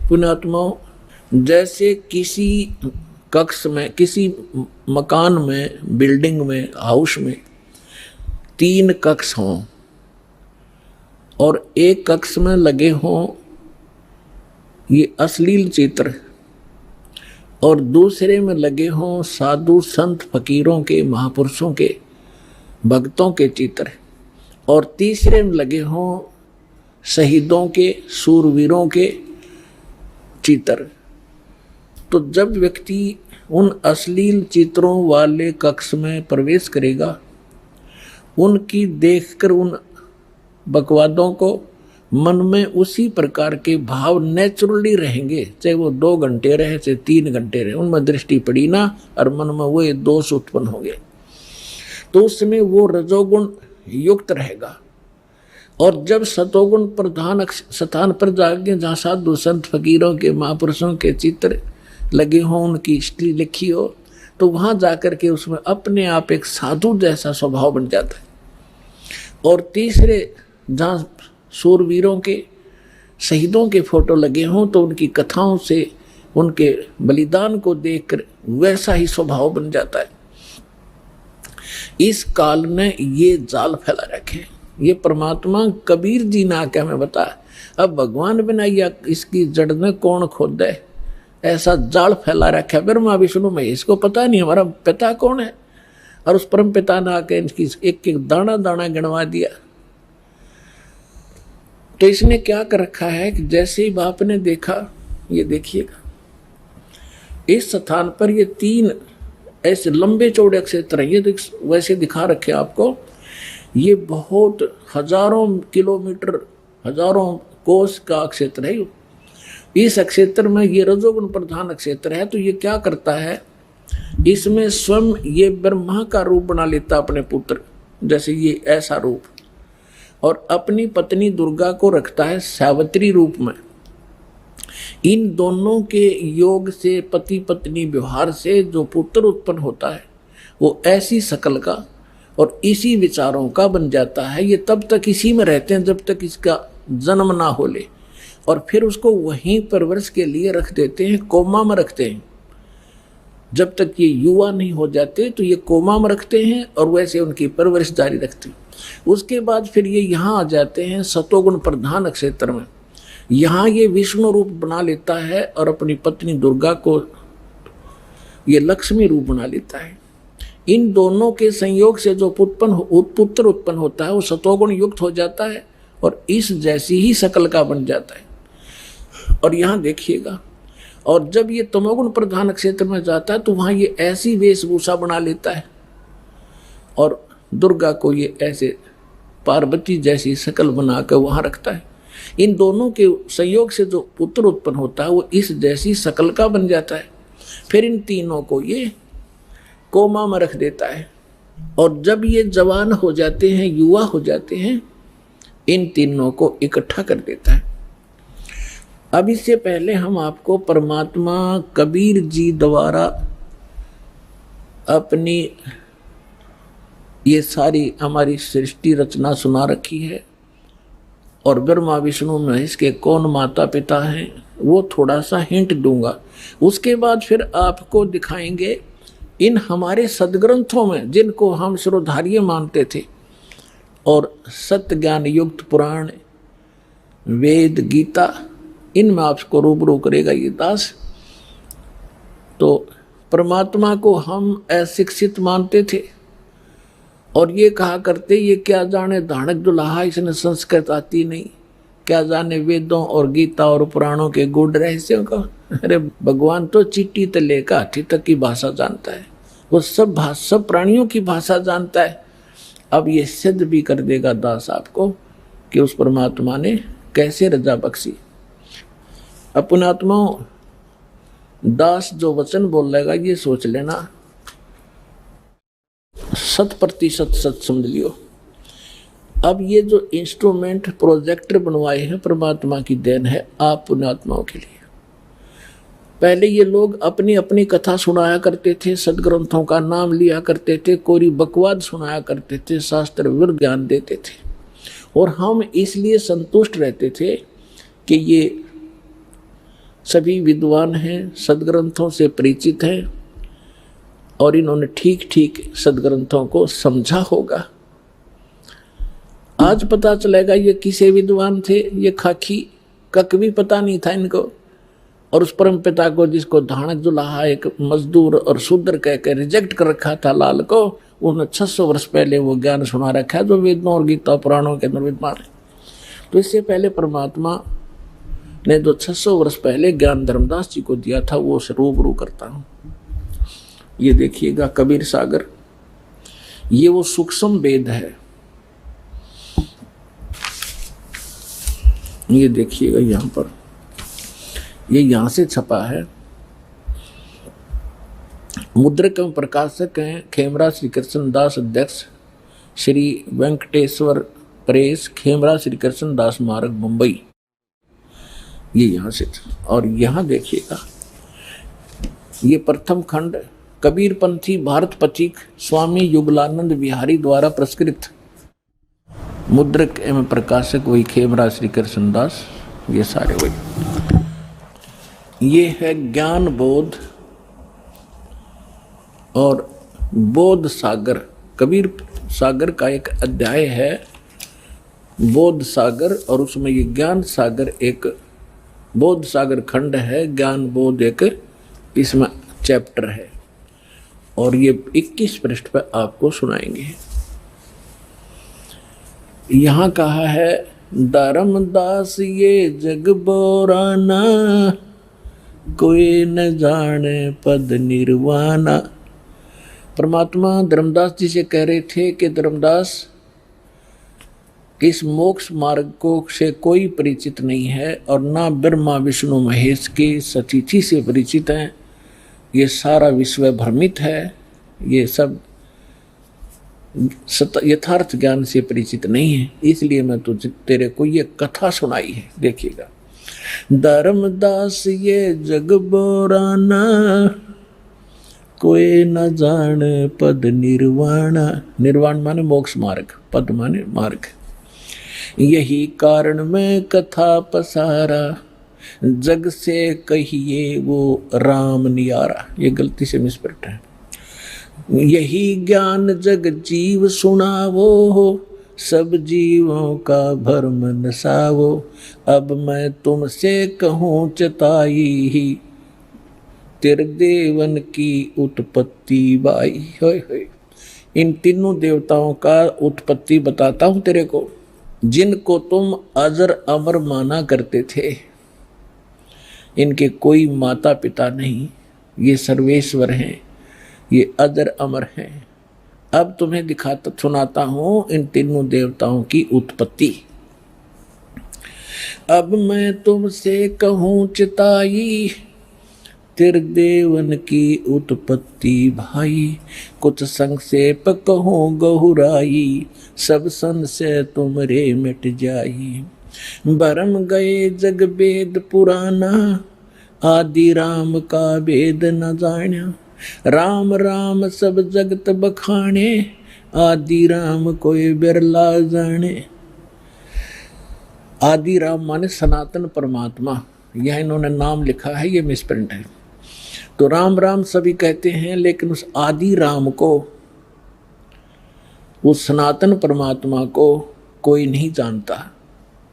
पुण्यात्माओं, जैसे किसी कक्ष में, किसी मकान में, बिल्डिंग में, हाउस में 3 कक्ष हों और एक कक्ष में लगे हों ये अश्लील चित्र, और दूसरे में लगे हों साधु संत फकीरों के, महापुरुषों के, भक्तों के चित्र, और तीसरे में लगे हों शहीदों के, सूरवीरों के चित्र। तो जब व्यक्ति उन अश्लील चित्रों वाले कक्ष में प्रवेश करेगा, उनकी देखकर उन बकवादों को मन में उसी प्रकार के भाव नेचुरली रहेंगे, चाहे वो 2 घंटे रहे, चाहे 3 घंटे रहे, उनमें दृष्टि पड़ी ना और मन में वो दोष उत्पन्न हो गए, तो उस समय वो रजोगुण युक्त रहेगा। और जब सतोगुण प्रधान स्थान पर जाके, जहाँ साधु संत फकीरों के, महापुरुषों के चित्र लगे हों, उनकी हिस्ट्री लिखी हो, तो वहाँ जाकर के उसमें अपने आप एक साधु जैसा स्वभाव बन जाता है। और तीसरे जहाँ सूरवीरों के, शहीदों के फोटो लगे हों, तो उनकी कथाओं से उनके बलिदान को देखकर वैसा ही स्वभाव बन जाता है। इस काल ने ये जाल फैला रखे, ये परमात्मा कबीर जी ने आके हमें बताया। अब भगवान बिना या इसकी जड़ में कौन खोदे, ऐसा जाल फैला रखा ब्रह्मा विष्णु में, इसको पता नहीं हमारा पिता कौन है। और उस परम पिता ने आके इनकी एक एक दाना दाना गिनवा दिया। तो इसने क्या कर रखा है कि जैसे ही बाप ने देखा, ये देखिएगा इस स्थान पर ये 3 ऐसे लंबे चौड़े क्षेत्र हैं। ये तो वैसे दिखा रखे आपको, ये बहुत हजारों किलोमीटर, हजारों कोस का क्षेत्र है। इस क्षेत्र में ये रजोगुण प्रधान क्षेत्र है। तो ये क्या करता है, इसमें स्वयं ये ब्रह्मा का रूप बना लेता अपने पुत्र, जैसे ये ऐसा रूप, और अपनी पत्नी दुर्गा को रखता है सावित्री रूप में। इन दोनों के योग से, पति पत्नी व्यवहार से जो पुत्र उत्पन्न होता है वो ऐसी शकल का और इसी विचारों का बन जाता है। ये तब तक इसी में रहते हैं जब तक इसका जन्म ना हो ले, और फिर उसको वहीं परवरिश के लिए रख देते हैं, कोमा में रखते हैं। जब तक ये युवा नहीं हो जाते तो ये कोमा में रखते हैं और वैसे उनकी परवरिश जारी रखते हैं। उसके बाद फिर ये यहाँ आ जाते हैं सतोगुण प्रधान क्षेत्र में। यहाँ ये विष्णु रूप बना लेता है और अपनी पत्नी दुर्गा को ये लक्ष्मी रूप बना लेता है। इन दोनों के संयोग से जो पुत्र उत्पन्न होता है वो सतोगुण युक्त हो जाता है और इस जैसी ही शकल का बन जाता है। और यहाँ देखिएगा, और जब ये तमोगुण प्रधान क्षेत्र में जाता है तो वहाँ ये ऐसी वेशभूषा बना लेता है और दुर्गा को ये ऐसे पार्वती जैसी शकल बनाकर वहाँ रखता है। इन दोनों के संयोग से जो पुत्र उत्पन्न होता है वो इस जैसी शकल का बन जाता है। फिर इन तीनों को ये कोमा में रख देता है और जब ये जवान हो जाते हैं, युवा हो जाते हैं, इन तीनों को इकट्ठा कर देता है। अब इससे पहले हम आपको परमात्मा कबीर जी द्वारा अपनी ये सारी हमारी सृष्टि रचना सुना रखी है और ब्रह्मा विष्णु महेश के कौन माता पिता हैं वो थोड़ा सा हिंट दूंगा। उसके बाद फिर आपको दिखाएंगे इन हमारे सदग्रंथों में जिनको हम शिरोधार्य मानते थे और सत्य ज्ञान युक्त पुराण, वेद, गीता, इनमें आपको रूबरू करेगा ये दास। तो परमात्मा को हम अशिक्षित मानते थे और ये कहा करते ये क्या जाने धाड़क दुल्हा, इसने संस्कृत आती नहीं, क्या जाने वेदों और गीता और पुराणों के गूढ़ रहस्यों का। अरे भगवान तो चिट्ठी से लेकर हाथी तक की भाषा जानता है, वो सब प्राणियों की भाषा जानता है। अब ये सिद्ध भी कर देगा दास आपको कि उस परमात्मा ने कैसे रजा बख्शी। अपनात्माओं, दास जो वचन बोल लेगा ये सोच लेना 100% सच समझ लियो। अब ये जो इंस्ट्रूमेंट प्रोजेक्टर बनवाए हैं परमात्मा की देन है आप पुण्यात्माओं के लिए। पहले ये लोग अपनी अपनी कथा सुनाया करते थे, सदग्रंथों का नाम लिया करते थे, कोरी बकवाद सुनाया करते थे, शास्त्र विरुद्ध ज्ञान देते थे और हम इसलिए संतुष्ट रहते थे कि ये सभी विद्वान हैं, सदग्रंथों से परिचित हैं और इन्होंने ठीक ठीक सदग्रंथों को समझा होगा। आज पता चलेगा ये किसे विद्वान थे, ये खाकी कक भी पता नहीं था इनको। और उस परम पिता को जिसको धाड़क दुल्हा एक मजदूर और शूद्र कह के रिजेक्ट कर रखा था लाल को, उन्होंने 600 वर्ष पहले वो ज्ञान सुना रखा है जो वेदों और गीता पुराणों के अंदर विद्वान है। तो इससे पहले परमात्मा ने जो 600 वर्ष पहले ज्ञान धर्मदास जी को दिया था वो रूबरू करता हूँ। ये देखिएगा कबीर सागर, ये वो सूक्ष्म वेद है। ये देखिएगा यहाँ पर, ये यहाँ से छपा है। मुद्रक एवं प्रकाशक हैं खेमरा श्री कृष्ण दास, अध्यक्ष श्री वेंकटेश्वर प्रेस, खेमरा श्री कृष्ण दास मार्ग, मुंबई। ये यहाँ से, और यहाँ देखिएगा ये प्रथम खंड कबीरपंथी भारत पथिक स्वामी युगलानंद बिहारी द्वारा प्रस्कृत। मुद्रक एवं प्रकाशक वही खेमरा श्री कृष्ण दास, ये सारे वही। ये है ज्ञान बोध और बोध सागर। कबीर सागर का एक अध्याय है बोध सागर, और उसमें ये ज्ञान सागर एक बोध सागर खंड है, ज्ञान बोध एक इसमें चैप्टर है, और ये 21 पृष्ठ पर आपको सुनाएंगे। यहाँ कहा है, धर्मदास ये जग बोराना, कोई न जाने पद निर्वाणा। परमात्मा धर्मदास जी से कह रहे थे कि धर्मदास, इस मोक्ष मार्ग को से कोई परिचित नहीं है, और ना ब्रह्मा विष्णु महेश की सतिथि से परिचित हैं। ये सारा विश्व भ्रमित है, ये सब यथार्थ ज्ञान से परिचित नहीं है, इसलिए मैं तेरे को ये कथा सुनाई है। देखिएगा, धर्मदास ये जग बोराना, कोई न जाने पद निर्वाण। निर्वाण माने मोक्ष मार्ग, पद माने मार्ग। यही कारण में कथा पसारा, जग से कहिए वो राम नियारा। ये गलती से मिसप्रिंट है। यही ज्ञान जग जीव सुनावो, सब जीवों का भरम नसावो। अब मैं तुमसे कहूँ चताई, तेरे देवन की उत्पत्ति बाई। होय होय, इन तीनों देवताओं का उत्पत्ति बताता हूँ तेरे को, जिनको तुम अजर अमर माना करते थे। इनके कोई माता पिता नहीं, ये सर्वेश्वर हैं, ये अजर अमर हैं। अब तुम्हें दिखाता सुनाता हूं इन तीनों देवताओं की उत्पत्ति। अब मैं तुमसे कहूँ चिताई, त्रिदेवन की उत्पत्ति भाई। कुछ संक्षेप कहूँ गहुराई, सब संशय तुमरे मिट जाई। भरम गए जग वेद पुराना, आदि राम का वेद न जाना। राम राम सब जगत बखाने, आदि राम कोई बिरला जाने। आदि राम माने सनातन परमात्मा, यह इन्होंने नाम लिखा है, ये मिसप्रिंट है। तो राम राम सभी कहते हैं, लेकिन उस आदि राम को, उस सनातन परमात्मा को कोई नहीं जानता।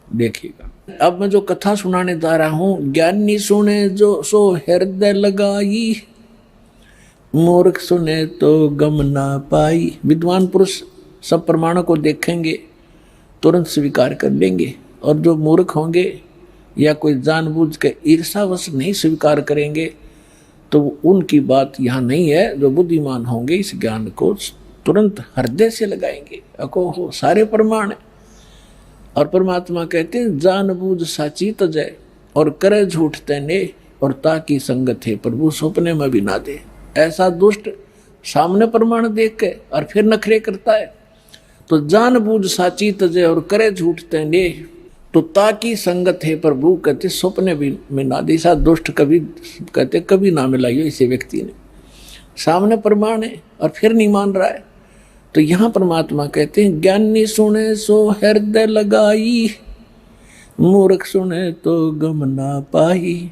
देखिएगा, अब मैं जो कथा सुनाने जा रहा हूं, ज्ञानी सुने जो सो हृदय लगाई, मूर्ख सुने तो गम ना पाई। विद्वान पुरुष सब प्रमाणों को देखेंगे, तुरंत स्वीकार कर लेंगे, और जो मूर्ख होंगे या कोई जानबूझ के ईर्षावश नहीं स्वीकार करेंगे, तो उनकी बात यहाँ नहीं है। जो बुद्धिमान होंगे इस ज्ञान को तुरंत हृदय से लगाएंगे। अको हो सारे प्रमाण है। और परमात्मा कहते हैं, जानबूझ साची तजय, और करे झूठ तैने, और ताकि संगत है प्रभु सपने में भी ना दे। ऐसा दुष्ट सामने प्रमाण देख के और फिर नखरे करता है। तो जानबूझ साची तजय और करे झूठ तैने, तो ताकि संगत है प्रभु कहते सपने भी में ना दे। ऐसा दुष्ट कभी कहते कभी ना मिलाइयो इसे व्यक्ति ने। सामने प्रमाण है और फिर नहीं मान रहा है। तो यहाँ परमात्मा कहते हैं, ज्ञानी सुने सो हृदय लगाई, मूर्ख सुने तो गम ना पाई।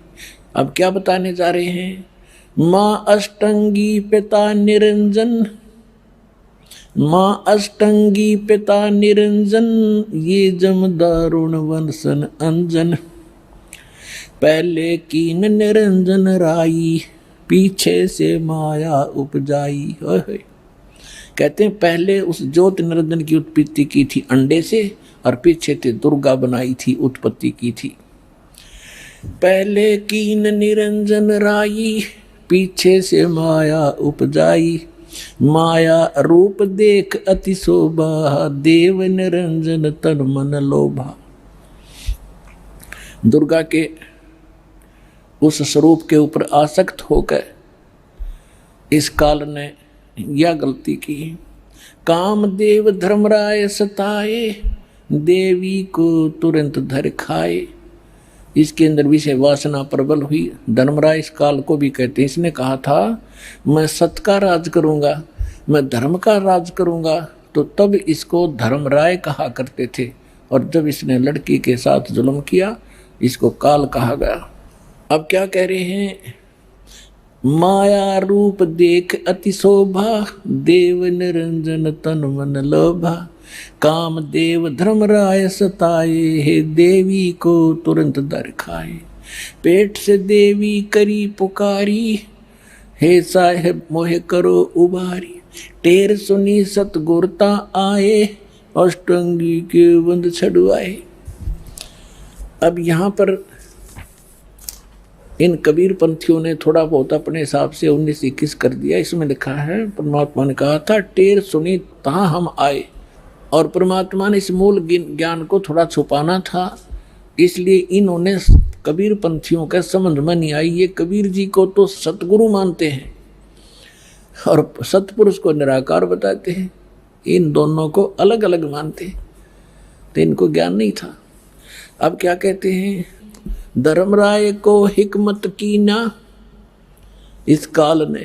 अब क्या बताने जा रहे हैं? माँ अष्टंगी पिता निरंजन, माँ अष्टंगी पिता निरंजन, ये जम दारुण वंशन अंजन। पहले कीन निरंजन राई, पीछे से माया उपजाई। कहते हैं पहले उस ज्योति निरंजन की उत्पत्ति की थी अंडे से, और पीछे से दुर्गा बनाई थी, उत्पत्ति की थी। पहले कीन निरंजन राई, पीछे से माया उपजाई। माया रूप देख अति शोभा, देव निरंजन तन मन लोभा। दुर्गा के उस स्वरूप के ऊपर आसक्त होकर इस काल ने यह गलती की। कामदेव धर्मराय सताए, देवी को तुरंत धर खाए। इसके अंदर विषय वासना प्रबल हुई। धर्मराय इस काल को भी कहते हैं। इसने कहा था मैं सत्य का राज करूंगा, मैं धर्म का राज करूंगा, तो तब इसको धर्मराय कहा करते थे। और जब इसने लड़की के साथ जुल्म किया, इसको काल कहा गया। अब क्या कह रहे हैं? माया रूप देख अति शोभा, देव निरंजन तन मन लोभा। काम देव धर्मराय सताए, हे देवी को तुरंत दर खाए। पेट से देवी करी पुकारी, हे साहेब मोहे करो उबारी। टेर सुनी सतगुरता आए, अष्टंगी के बंद छड़वाए। अब यहाँ पर इन कबीर पंथियों ने थोड़ा बहुत अपने हिसाब से 19-21 कर दिया। इसमें लिखा है परमात्मा ने कहा था टेर सुनी तहाँ हम आए, और परमात्मा ने इस मूल ज्ञान को थोड़ा छुपाना था, इसलिए इन्होंने कबीर पंथियों के समझ में नहीं आई। ये कबीर जी को तो सतगुरु मानते हैं और सतपुरुष को निराकार बताते हैं, इन दोनों को अलग अलग मानते हैं, तो इनको ज्ञान नहीं था। अब क्या कहते हैं? धर्मराय को हिकमत की ना, इस काल ने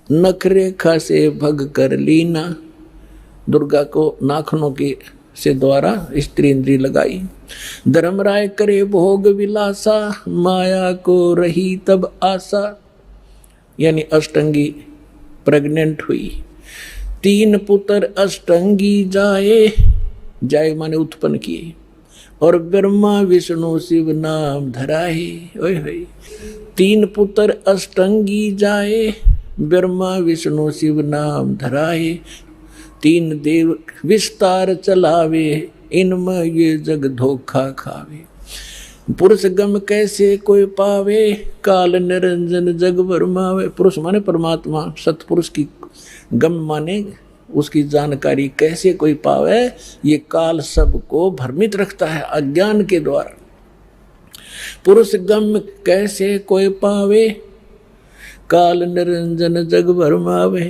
नखरेखा से भग कर लीना। दुर्गा को नाखनों के से द्वारा स्त्री इंद्री लगाई। धर्मराय करे भोग विलासा, माया को रही तब आशा। यानी अष्टंगी प्रेग्नेंट हुई। 3 पुत्र अष्टंगी जाए, जाए माने उत्पन्न किए, और ब्रह्मा विष्णु शिव नाम धराए। ओए होए, 3 पुत्र अष्टंगी जाए, ब्रह्मा विष्णु शिव नाम धराए। 3 देव विस्तार चलावे, इनमें ये जग धोखा खावे। पुरुष गम कैसे कोई पावे, काल निरंजन जग भरमावे। पुरुष माने परमात्मा, सतपुरुष की गम माने उसकी जानकारी कैसे कोई पावे, ये काल सबको भ्रमित रखता है अज्ञान के द्वारा। पुरुष गम कैसे कोई पावे, काल निरंजन जग भरमावे।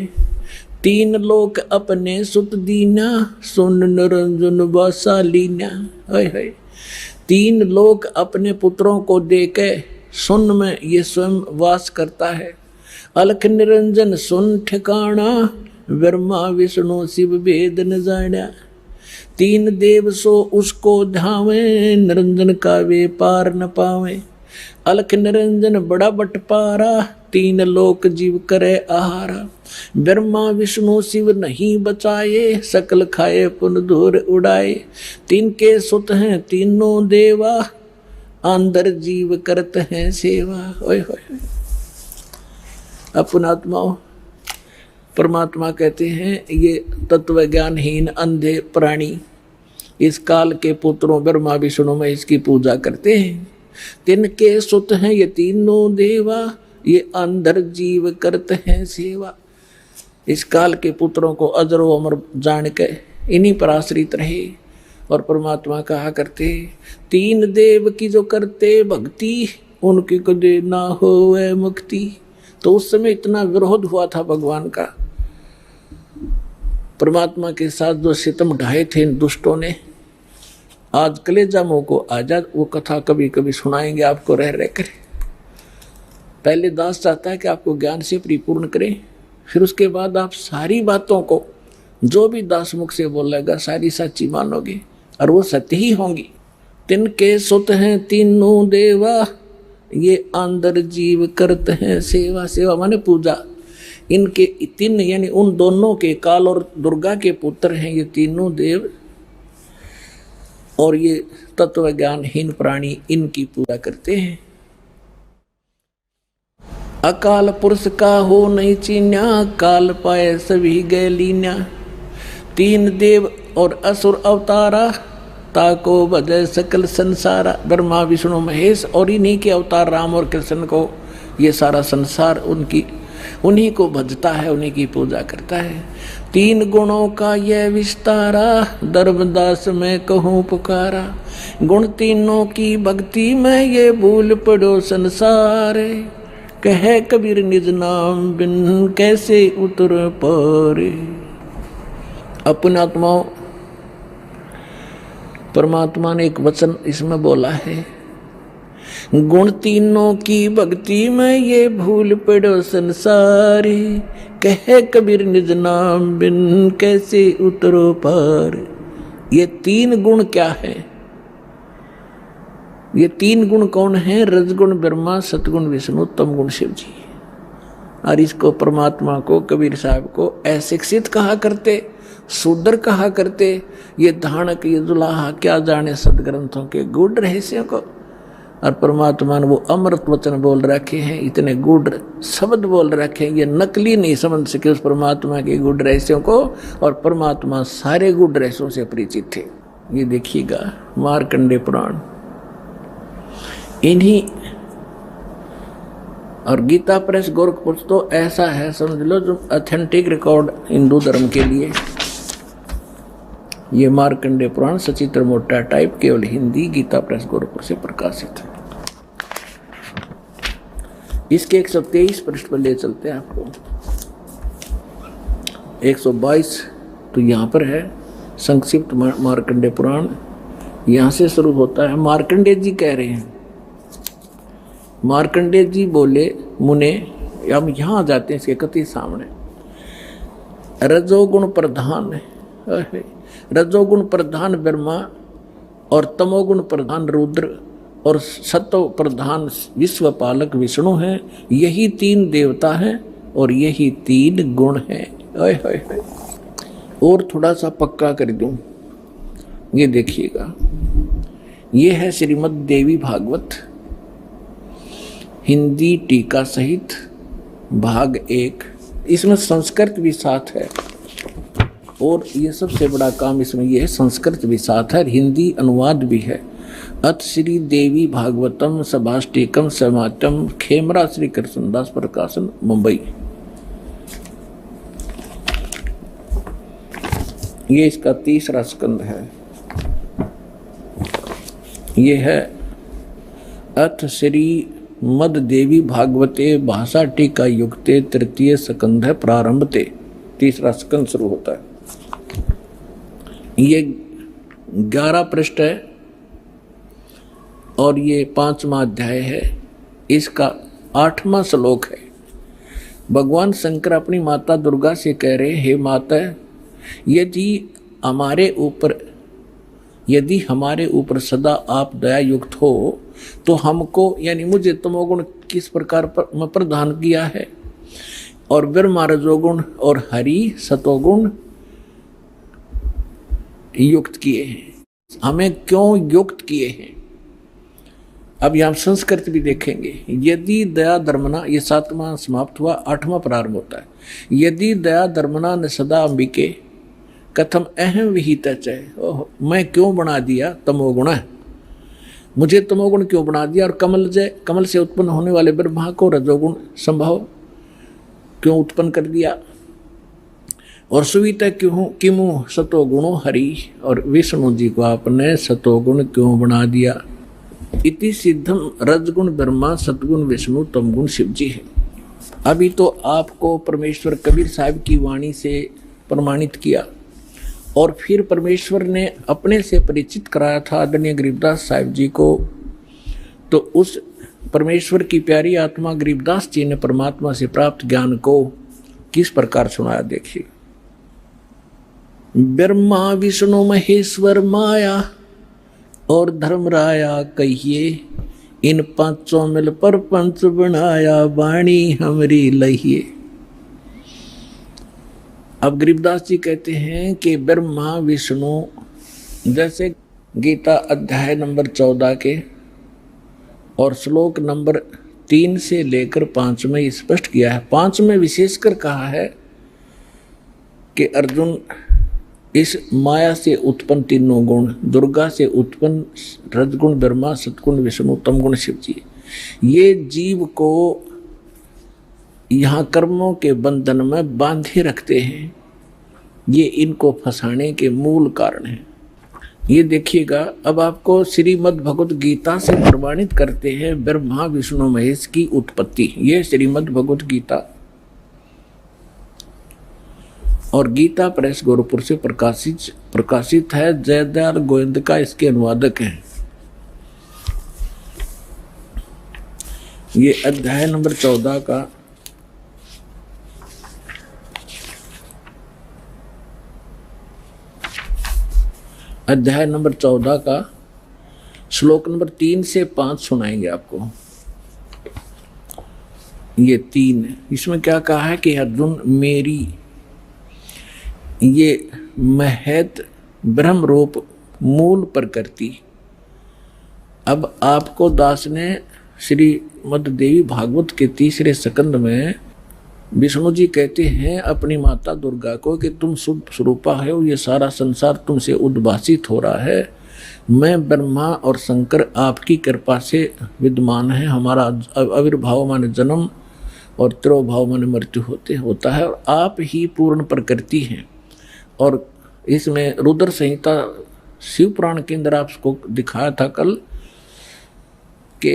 3 लोक अपने सुत दीना, सुन निरंजन वासा लीना। 3 लोक अपने पुत्रों को देके सुन में ये स्वयं वास करता है। अलख निरंजन सुन ठिकाना, ब्रह्मा विष्णु शिव भेद न जाना। 3 देव सो उसको धावे, निरंजन का वे पार न पावे। अलख निरंजन बड़ा बटपारा, 3 लोक जीव करे आहारा। ब्रह्मा विष्णु शिव नहीं बचाए, सकल खाए पुन धूर उड़ाए। 3 के सुत हैं तीनों देवा, अंदर जीव करते हैं सेवा। ओए होए, अपनात्माओं परमात्मा कहते हैं ये तत्व ज्ञानहीन अंधे प्राणी इस काल के पुत्रों ब्रह्मा विष्णु में इसकी पूजा करते हैं। तिनके सुत हैं ये तीनों देवा, ये अंदर जीव करते हैं सेवा। इस काल के पुत्रों को अजरो अमर जान के इन्हीं पर आश्रित रहे। और परमात्मा कहा करते 3 देव की जो करते भक्ति, उनकी कदे ना होवे मुक्ति। तो उस समय इतना विरोध हुआ था भगवान का, परमात्मा के साथ जो सितम ढाए थे इन दुष्टों ने। आज कलेजा मुंह को आजाद, वो कथा कभी कभी सुनाएंगे आपको रह रह कर। पहले दास चाहता है कि आपको ज्ञान से परिपूर्ण करें, फिर उसके बाद आप सारी बातों को जो भी दास मुख से बोलेगा सारी सच्ची मानोगे और वो सत्य ही होंगी। तिनके सुत हैं तीनों देवा, ये अंदर जीव करते हैं सेवा। सेवा माने पूजा। इनके 3 यानी उन दोनों के, काल और दुर्गा के पुत्र हैं ये तीनों देव, और ये तत्व ज्ञानहीन प्राणी इनकी पूजा करते हैं। अकाल पुरुष का हो नहीं चीन्या, काल पाए सभी गए लीन्या। 3 देव और असुर अवतारा, ताको भजय सकल संसारा। ब्रह्मा विष्णु महेश और इन्हीं के अवतार राम और कृष्ण को ये सारा संसार उन्हीं को भजता है, उन्हीं की पूजा करता है। 3 गुणों का यह विस्तारा, धर्मदास में कहूँ पुकारा। गुण तीनों की भक्ति में ये भूल पड़ो संसार। कहे कबीर निज नाम बिन कैसे उतर पारे। अपने आत्माओं परमात्मा ने एक वचन इसमें बोला है, गुण तीनों की भक्ति में ये भूल पड़ो संसारी। कहे कबीर निज नाम बिन कैसे उतरो पार। ये 3 गुण क्या है? ये तीन गुण कौन है? रजगुण ब्रह्मा, सतगुण विष्णु, तमगुण शिव जी। और इसको परमात्मा को कबीर साहब को अशिक्षित कहा करते, शूद्र कहा करते। ये धानक ये दुलाहा क्या जाने सदग्रंथों के गूढ़ रहस्यों को। और परमात्मा ने वो अमृत वचन बोल रखे हैं, इतने गूढ़ शब्द बोल रखे हैं, ये नकली नहीं समझ सके उस परमात्मा के गूढ़ रहस्यों को। और परमात्मा सारे गूढ़ रहस्यों से परिचित थे। ये देखिएगा मार्कंडेय पुराण, इन्हीं और गीता प्रेस गोरखपुर तो ऐसा है समझ लो जो ऑथेंटिक रिकॉर्ड हिंदू धर्म के लिए। ये मार्कंडेय पुराण सचित्र मोटा टाइप केवल हिंदी, गीता प्रेस गोरखपुर से प्रकाशित है। इसके 123 पृष्ठ पर ले चलते हैं आपको। 122 तो यहाँ पर है संक्षिप्त मार्कंडेय पुराण, यहाँ से शुरू होता है। मार्कंडेय जी कह रहे हैं, मार्कंडेय जी बोले मुने, हम यहाँ आ जाते हैं इसके कति सामने। रजोगुण प्रधान, रजोगुण प्रधान ब्रह्मा और तमोगुण प्रधान रुद्र और सत्व प्रधान विश्वपालक विष्णु हैं। यही तीन देवता हैं और यही तीन गुण हैं। और थोड़ा सा पक्का कर दूं, ये देखिएगा, ये है श्रीमद् देवी भागवत हिंदी टीका सहित भाग 1। इसमें संस्कृत भी साथ है और ये सबसे बड़ा काम इसमें ये है, संस्कृत भी साथ है और हिंदी अनुवाद भी है। अत श्री देवी भागवतम सभाष्टिकम समाटम, खेमरा श्री कृष्णदास प्रकाशन, मुंबई। ये इसका 3रा स्कंद है। ये है अथ श्री मद देवी भागवते भाषा टीका युक्ते 3 स्कंध है प्रारंभते। 3रा स्कंद शुरू होता है। ये 11 पृष्ठ है और ये 5वां अध्याय है। इसका 8वां श्लोक है। भगवान शंकर अपनी माता दुर्गा से कह रहे, हे माता, यदि हमारे ऊपर सदा आप दया युक्त हो तो हमको यानी मुझे तमोगुण किस प्रकार प्रदान किया है और ब्रह्मा रजोगुण और हरि सतोगुण युक्त किए हैं, हमें क्यों युक्त किए हैं। अब यहां संस्कृत भी देखेंगे। यदि दया धर्मना, ये 7वां समाप्त हुआ, 8वां प्रारंभ होता है। यदि दया धर्मना न सदा अंबिके कथम अहम विहित है। ओह, मैं क्यों बना दिया तमोगुण, मुझे तमोगुण क्यों बना दिया। और कमल से उत्पन्न होने वाले ब्रह्मा को रजोगुण संभव क्यों उत्पन्न कर दिया। और सुविता क्यों किमु सतोगुणो हरि, और विष्णु जी को आपने सतोगुण क्यों बना दिया। इति सिद्धम रजगुण ब्रह्मा, सतगुण विष्णु, तमगुण शिव जी है। अभी तो आपको परमेश्वर कबीर साहब की वाणी से प्रमाणित किया और फिर परमेश्वर ने अपने से परिचित कराया था आदरणीय गरीबदास साहिब जी को। तो उस परमेश्वर की प्यारी आत्मा गरीबदास जी ने परमात्मा से प्राप्त ज्ञान को किस प्रकार सुनाया, देखिए। ब्रह्मा विष्णु महेश्वर माया और धर्मराया कहिए, इन पांचों मिल पर पंच बनाया, वाणी हमरी लहिए। अब गरीबदास जी कहते हैं कि ब्रह्मा विष्णु, जैसे गीता अध्याय नंबर 14 के और श्लोक नंबर 3 से लेकर 5 में स्पष्ट किया है। 5 में विशेषकर कहा है कि अर्जुन, इस माया से उत्पन्न तीनों गुण, दुर्गा से उत्पन्न रजगुण ब्रह्मा, सतगुण विष्णु, तमगुण शिव जी, ये जीव को यहाँ कर्मों के बंधन में बांधे रखते हैं। ये इनको फंसाने के मूल कारण है। ये देखिएगा, अब आपको श्रीमद् भगवत गीता से प्रमाणित करते हैं ब्रह्मा विष्णु महेश की उत्पत्ति। ये श्रीमद् भगवत गीता और गीता प्रेस गोरखपुर से प्रकाशित है। जयदयाल गोविंद का इसके अनुवादक हैं। ये अध्याय नंबर 14 का श्लोक नंबर 3 से 5 सुनाएंगे आपको। ये 3 इसमें क्या कहा है कि अर्जुन मेरी ये महत ब्रह्म रूप मूल प्रकृति। अब आपको दास ने श्रीमद् देवी भागवत के 3रे स्कंद में विष्णु जी कहते हैं अपनी माता दुर्गा को कि तुम शुद्ध स्वरूपा हो, ये सारा संसार तुमसे उद्भासित हो रहा है। मैं ब्रह्मा और शंकर आपकी कृपा से विद्यमान है। हमारा आविर्भाव माने जन्म और तिरोभाव माने मृत्यु होता है और आप ही पूर्ण प्रकृति हैं। और इसमें रुद्र संहिता शिव पुराण के अंदर आपको दिखाया था कल कि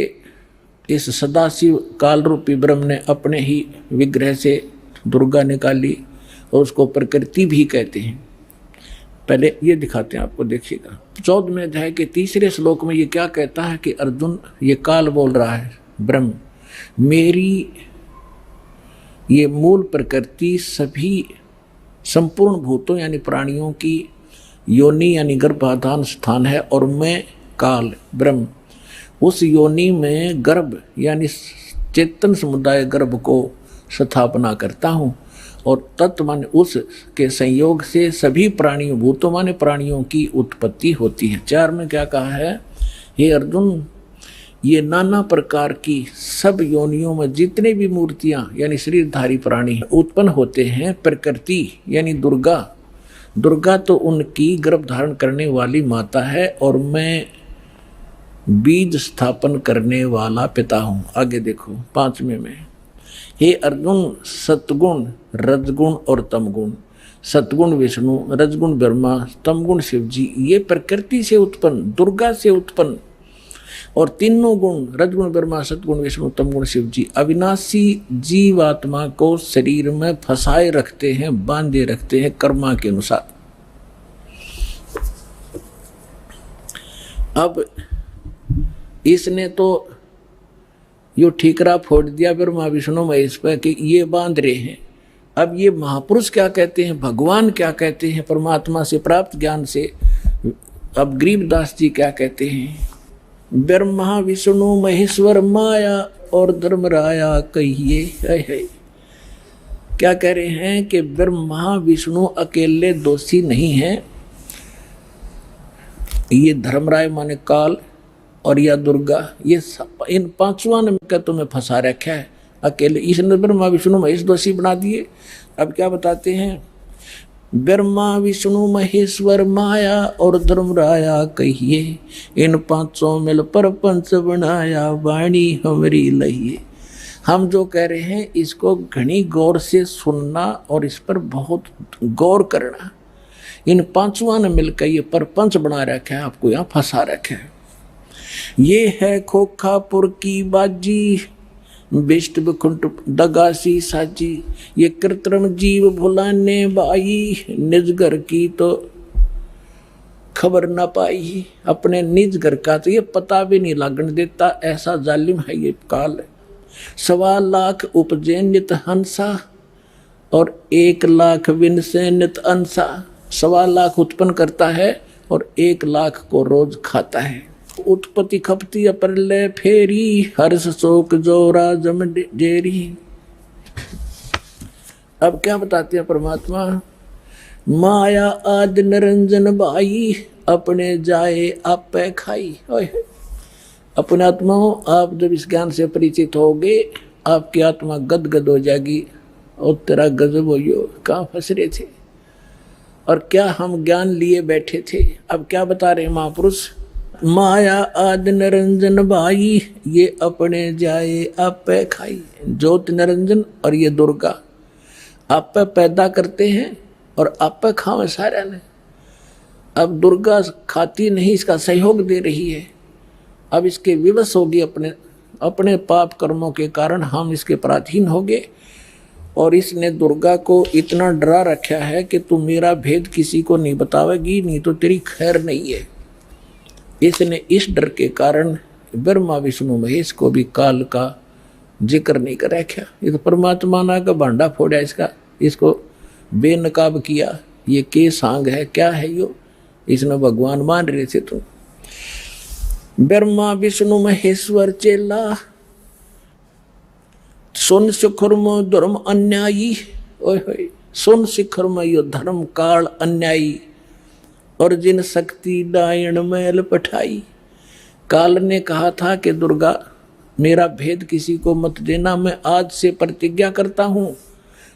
इस सदाशिव काल रूपी ब्रह्म ने अपने ही विग्रह से दुर्गा निकाली और उसको प्रकृति भी कहते हैं। पहले ये दिखाते हैं आपको, देखिएगा 14वें अध्याय के 3रे श्लोक में ये क्या कहता है कि अर्जुन ये काल बोल रहा है ब्रह्म मेरी ये मूल प्रकृति सभी संपूर्ण भूतों यानी प्राणियों की योनि यानी गर्भाधान स्थान है और मैं काल ब्रह्म उस योनि में गर्भ यानी चेतन समुदाय गर्भ को स्थापना करता हूँ और तत्व माने उस के संयोग से सभी प्राणियों भूतों माने प्राणियों की उत्पत्ति होती है। 4 में क्या कहा है, हे अर्जुन ये नाना प्रकार की सब योनियों में जितने भी मूर्तियां यानी शरीरधारी प्राणी उत्पन्न होते हैं प्रकृति यानी दुर्गा तो उनकी गर्भ धारण करने वाली माता है और मैं बीज स्थापन करने वाला पिता हूं। आगे देखो 5वें में, हे अर्जुन सतगुण रजगुण और तमगुण, सतगुण विष्णु रजगुण ब्रह्मा तमगुण शिव जी ये प्रकृति से उत्पन्न दुर्गा से उत्पन्न और तीनों गुण रजगुण ब्रह्मा सतगुण विष्णु तमगुण शिव जी अविनाशी जीवात्मा को शरीर में फंसाए रखते हैं, बांधे रखते हैं कर्मा के अनुसार। अब इसने तो यो ठीकरा फोड़ दिया ब्रह्मा विष्णु महेश पर कि ये बांध रहे हैं। अब ये महापुरुष क्या कहते हैं, भगवान क्या कहते हैं, परमात्मा से प्राप्त ज्ञान से अब गरीबदास जी क्या कहते हैं, ब्रह्मा विष्णु महेश्वर माया और धर्मराया कहिए। क्या कह रहे हैं कि ब्रह्मा विष्णु अकेले दोषी नहीं हैं, ये धर्मराय माने काल और या दुर्गा ये इन पांचों ने तुम्हें फंसा रखा है अकेले। इसने ब्रह्मा विष्णु महेश दोषी बना दिए। अब क्या बताते हैं, ब्रह्मा विष्णु महेश्वर माया और धर्मराया कहिए इन पांचों मिल पर पंच बनाया वाणी हमारी लहिए। हम जो कह रहे हैं इसको घनी गौर से सुनना और इस पर बहुत गौर करना। इन पांचों ने मिलकर ये परपंच बना रखा है, आपको यहाँ फंसा रखा है। ये है खोखापुर की बाजी बिष्ट बखुंट दगासी साजी, ये कृत्रिम जीव भुलाने बाई निज घर की तो खबर न पाई। अपने निज घर का तो ये पता भी नहीं लगने देता, ऐसा जालिम है ये काल। 1.25 लाख उपजे नित हंसा और 1 लाख विन से नित अंसा। 1.25 लाख उत्पन्न करता है और 1 लाख को रोज खाता है। उत्पत्ति खपती अप्रलय फेरी हर्ष शोक जोरा जम जेरी। अब क्या बताते हैं परमात्मा, माया आदि निरंजन भाई अपने जाए आप खाई। अपने आत्माओं आप जब इस ज्ञान से परिचित होगे आपकी आत्मा गदगद हो जाएगी और तेरा गजब हो कहाँ फंस रहे थे और क्या हम ज्ञान लिए बैठे थे। अब क्या बता रहे महापुरुष, माया आदि निरंजन भाई ये अपने जाए आप खाई। ज्योत निरंजन और ये दुर्गा आप पैदा करते हैं और आप खावे सारा ने। अब दुर्गा खाती नहीं, इसका सहयोग दे रही है। अब इसके विवश होगी अपने पाप कर्मों के कारण हम इसके पराधीन हो गए और इसने दुर्गा को इतना डरा रखा है कि तू मेरा भेद किसी को नहीं बतावेगी, नहीं तो तेरी खैर नहीं है। इसने इस डर के कारण ब्रह्मा विष्णु महेश को भी काल का जिक्र नहीं कर रखा। ये तो परमात्मा ना का भांडा फोड़ा इसको बेनकाब किया। ये के सांग है, क्या है यो, इसने भगवान मान रहे थे। तो ब्रह्मा विष्णु महेश्वर चेला, सुन शिखर में धर्म अन्यायी। ओए सुन शिखर में यो धर्म काल अन्यायी, और जिन शक्ति डायण मैल पठाई। काल ने कहा था कि दुर्गा मेरा भेद किसी को मत देना, मैं आज से प्रतिज्ञा करता हूं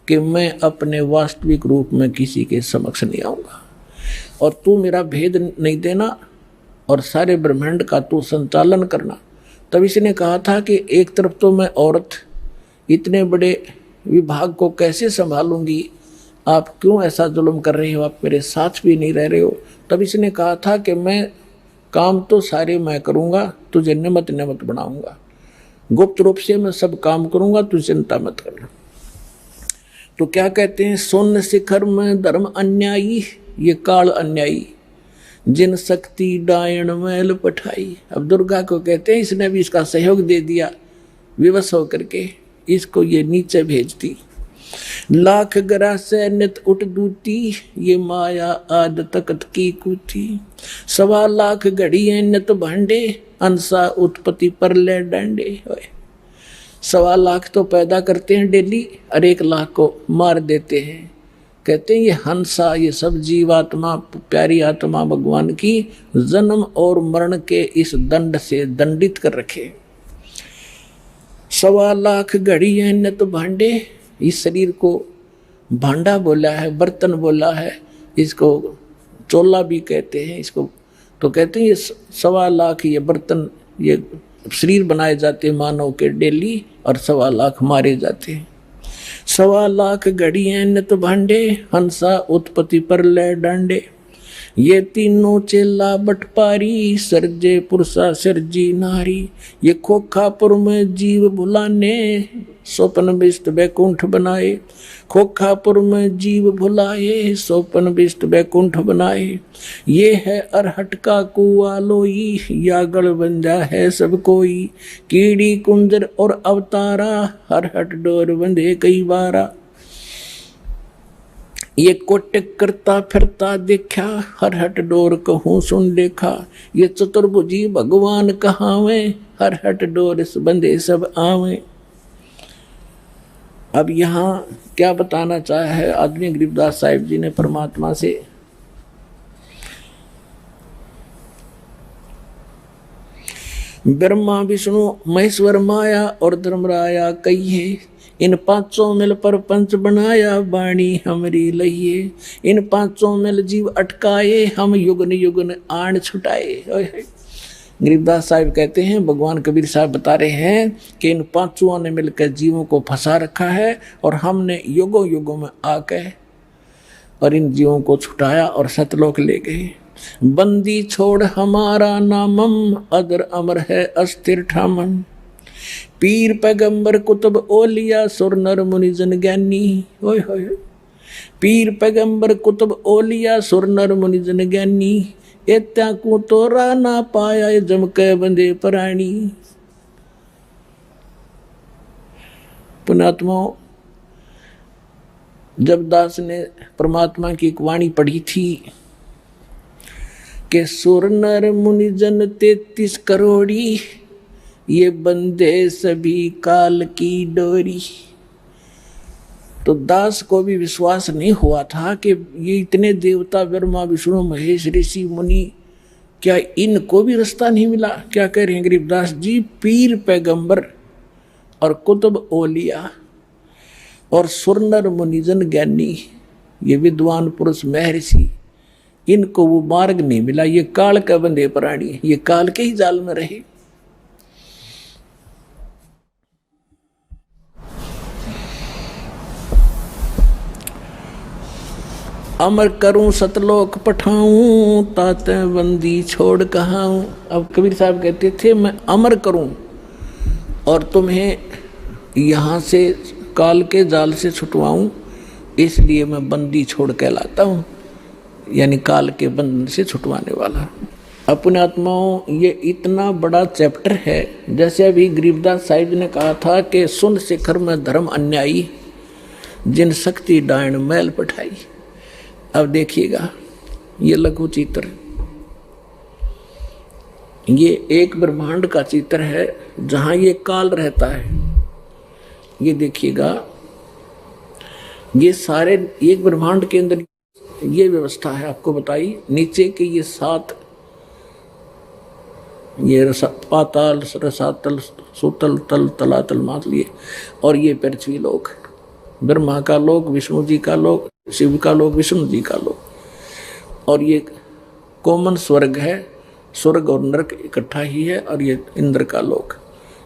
कि मैं अपने वास्तविक रूप में किसी के समक्ष नहीं आऊंगा, और तू मेरा भेद नहीं देना और सारे ब्रह्मांड का तू संचालन करना। तब इसने कहा था कि एक तरफ तो मैं औरत इतने बड़े विभाग को कैसे संभालूंगी, आप क्यों ऐसा जुल्म कर रहे हो, आप मेरे साथ भी नहीं रह रहे हो। तब इसने कहा था कि मैं काम तो सारे मैं करूंगा, तुझे निमत निमत बनाऊंगा, गुप्त रूप से मैं सब काम करूंगा, तू चिंता मत करना। तो क्या कहते हैं, सोन शिखर में धर्म अन्यायी, ये काल अन्यायी, जिन शक्ति डायण मैल पठाई। अब दुर्गा को कहते हैं इसने भी इसका सहयोग दे दिया, विवश होकर के इसको ये नीचे भेजती। लाख गरा से नित उठ दूती, ये माया आद तकत की कूती। 1.25 लाख घड़िए नित भांडे, अंसा उत्पत्ति पर ले डांडे। 1.25 लाख तो पैदा करते हैं डेली, और 1 लाख को मार देते हैं। कहते हैं ये हंसा, ये सब जीवात्मा, प्यारी आत्मा भगवान की जन्म और मरण के इस दंड से दंडित कर रखे। 1.25 लाख घड़िए नित भांडे, इस शरीर को भांडा बोला है, बर्तन बोला है, इसको चोला भी कहते हैं इसको। तो कहते हैं ये 1.25 लाख ये बर्तन, ये शरीर बनाए जाते हैं मानव के डेली, और 1.25 लाख मारे जाते हैं। 1.25 लाख घड़िए नित भांडे, हंसा उत्पत्ति पर ले डांडे। ये तीनों चेला बटपारी, सरजे पुरुषा सिरजी नारी। ये खोखापुर में जीव भुलाने, स्वप्न विष्ट बैकुंठ बनाए। खोखापुर में जीव भुलाए, स्वप्न विष्ट बैकुंठ बनाए। ये है अरहट का कुआ लोई, यागड़ बंजा है सब कोई। कीड़ी कुंजर और अवतारा, अरहट डोर बंधे कई बारा। ये कोटिक करता फिरता देखा, हरहट डोर कहूँ सुन देखा। ये चतुर्भुजी भगवान कहावे, हरहट डोर बंधे सब आवे। अब यहाँ क्या बताना चाहा है आदमी गरीबदास साहिब जी ने परमात्मा से, ब्रह्मा विष्णु महेश्वर माया और धर्मराया कहिए। इन 500 मिल पर पंच बनाया, वाणी हमरी लइए। इन 500 मिल जीव अटकाए, हम युगन युगन आण छुटाए। गरीबदास साहिब कहते हैं, भगवान कबीर साहब बता रहे हैं कि इन 500 ने मिलकर जीवों को फंसा रखा है, और हमने युगों युगों में आकर और इन जीवों को छुटाया और सतलोक ले गए। बंदी छोड़ हमारा नामम, अदर अमर है अस्थिर ठामन। पीर पैगंबर कुतुब ओलिया, सुर नर मुनि जन ज्ञानी। ओए होए, पीर पैगंबर कुतुब ओलिया, सुर नर मुनि जन ज्ञानी। एत्या को तोरा ना पाया, जम के बंदे प्राणी। पुण्यात्माओं, जब दास ने परमात्मा की एक वाणी पढ़ी थी कि सुर नर मुनि जन 33 करोड़ी, ये बंदे सभी काल की डोरी। तो दास को भी विश्वास नहीं हुआ था कि ये इतने देवता ब्रह्मा विष्णु महेश ऋषि मुनि, क्या इनको भी रास्ता नहीं मिला। क्या कह रहे हैं गरीबदास जी, पीर पैगंबर और कुतुब ओलिया और सुरनर मुनिजन ज्ञानी, ये विद्वान पुरुष महर्षि, इनको वो मार्ग नहीं मिला। ये काल का बंधे प्राणी, ये काल के ही जाल में रहे। अमर करूं सतलोक पठाऊं, ताते बंदी छोड़ कहाऊं। अब कबीर साहब कहते थे, मैं अमर करूं और तुम्हें यहाँ से काल के जाल से छुटवाऊं, इसलिए मैं बंदी छोड़ कहलाता हूँ, यानी काल के बंधन से छुटवाने वाला। अपने आत्माओं, ये इतना बड़ा चैप्टर है। जैसे अभी गरीबदास साहिब ने कहा था कि सुन शिखर में धर्म अन्यायी, जिन शक्ति डायण मैल पठाई। अब देखिएगा ये लघु चित्र, ये एक ब्रह्मांड का चित्र है जहां ये काल रहता है। ये देखिएगा, ये सारे एक ब्रह्मांड के अंदर ये व्यवस्था है आपको बताई। नीचे के ये 7, ये पाताल, रसातल, सुतल, तल, तलातल, मातल, और ये पृथ्वी लोक, ब्रह्मा का लोक, विष्णु जी का लोक, शिव का लोक, विष्णु जी का लोक। और ये कॉमन स्वर्ग है, स्वर्ग और नरक इकट्ठा ही है। और ये इंद्र का लोक,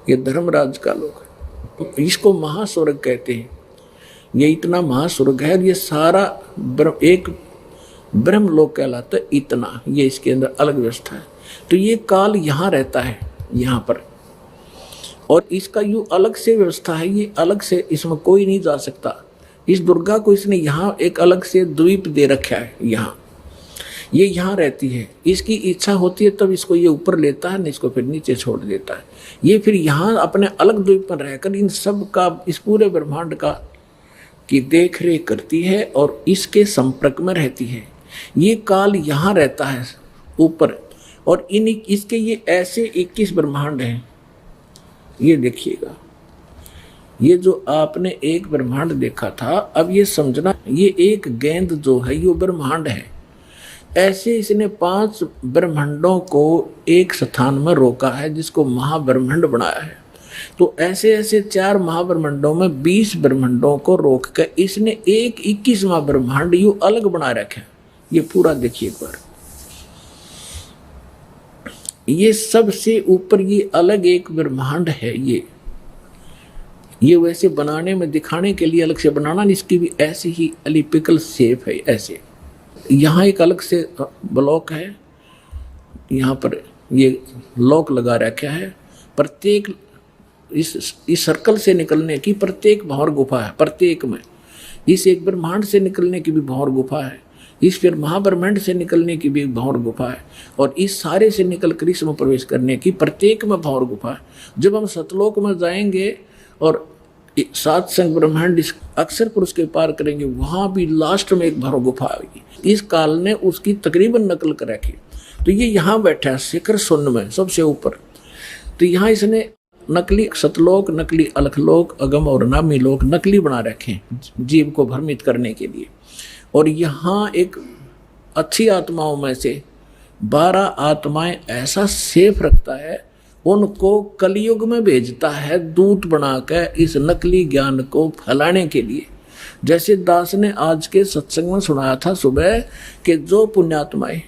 ये धर्मराज का लोक, तो इसको महास्वर्ग कहते हैं। ये इतना महास्वर्ग है, ये सारा एक ब्रह्म लोक कहलाता है। इतना ये इसके अंदर अलग व्यवस्था है। तो ये काल यहाँ रहता है, यहाँ पर, और इसका यूं अलग से व्यवस्था है। ये अलग से, इसमें कोई नहीं जा सकता। इस दुर्गा को इसने यहाँ एक अलग से द्वीप दे रखा है। यहाँ ये यहाँ रहती है, इसकी इच्छा होती है तब इसको ये ऊपर लेता है, नहीं इसको फिर नीचे छोड़ देता है। ये फिर यहाँ अपने अलग द्वीप पर रहकर इन सब का, इस पूरे ब्रह्मांड का की देख रेख करती है और इसके संपर्क में रहती है। ये काल यहाँ रहता है ऊपर, और इसके ये ऐसे 21 ब्रह्मांड हैं। ये देखिएगा, ये जो आपने एक ब्रह्मांड देखा था, अब ये समझना, ये एक गेंद जो है ये ब्रह्मांड है। ऐसे इसने 5 ब्रह्मांडों को एक स्थान में रोका है, जिसको महाब्रह्मांड बनाया है। तो ऐसे ऐसे 4 महाब्रह्मांडों में 20 ब्रह्मांडों को रोक कर इसने एक 21वां ब्रह्मांड यूं अलग बना रखा है। ये पूरा देखिए एक बार, ये सबसे ऊपर ये अलग एक ब्रह्मांड है। ये वैसे बनाने में, दिखाने के लिए अलग से बनाना, इसकी भी ऐसी ही एलिप्टिकल शेप है। ऐसे यहाँ एक अलग से ब्लॉक है, यहाँ पर ये लॉक लगा रखा है। प्रत्येक इस सर्कल से निकलने की प्रत्येक भंवर गुफा है, प्रत्येक में। इस एक ब्रह्मांड से निकलने की भी भंवर गुफा है, इस फिर महाब्रह्मांड से निकलने की भी भंवर गुफा है, और इस सारे से निकल कर इसमें प्रवेश करने की प्रत्येक में भंवर गुफा है। जब हम सतलोक में जाएंगे और 7 संग ब्रह्मांड अक्षर पुरुष के पार करेंगे, वहां भी लास्ट में एक भंवर गुफा आएगी। इस काल ने उसकी तकरीबन नकल कर रखी। तो ये यहाँ बैठा है शिखर शून्य में सबसे ऊपर। तो यहाँ इसने नकली सतलोक, नकली अलखलोक, अगम और नामी लोक नकली बना रखे हैं जीव को भ्रमित करने के लिए। और यहाँ एक अच्छी आत्माओं में से 12 आत्माएं ऐसा सेफ रखता है, उनको कलयुग में भेजता है दूत बनाकर इस नकली ज्ञान को फैलाने के लिए। जैसे दास ने आज के सत्संग में सुनाया था सुबह कि जो पुण्यात्माएं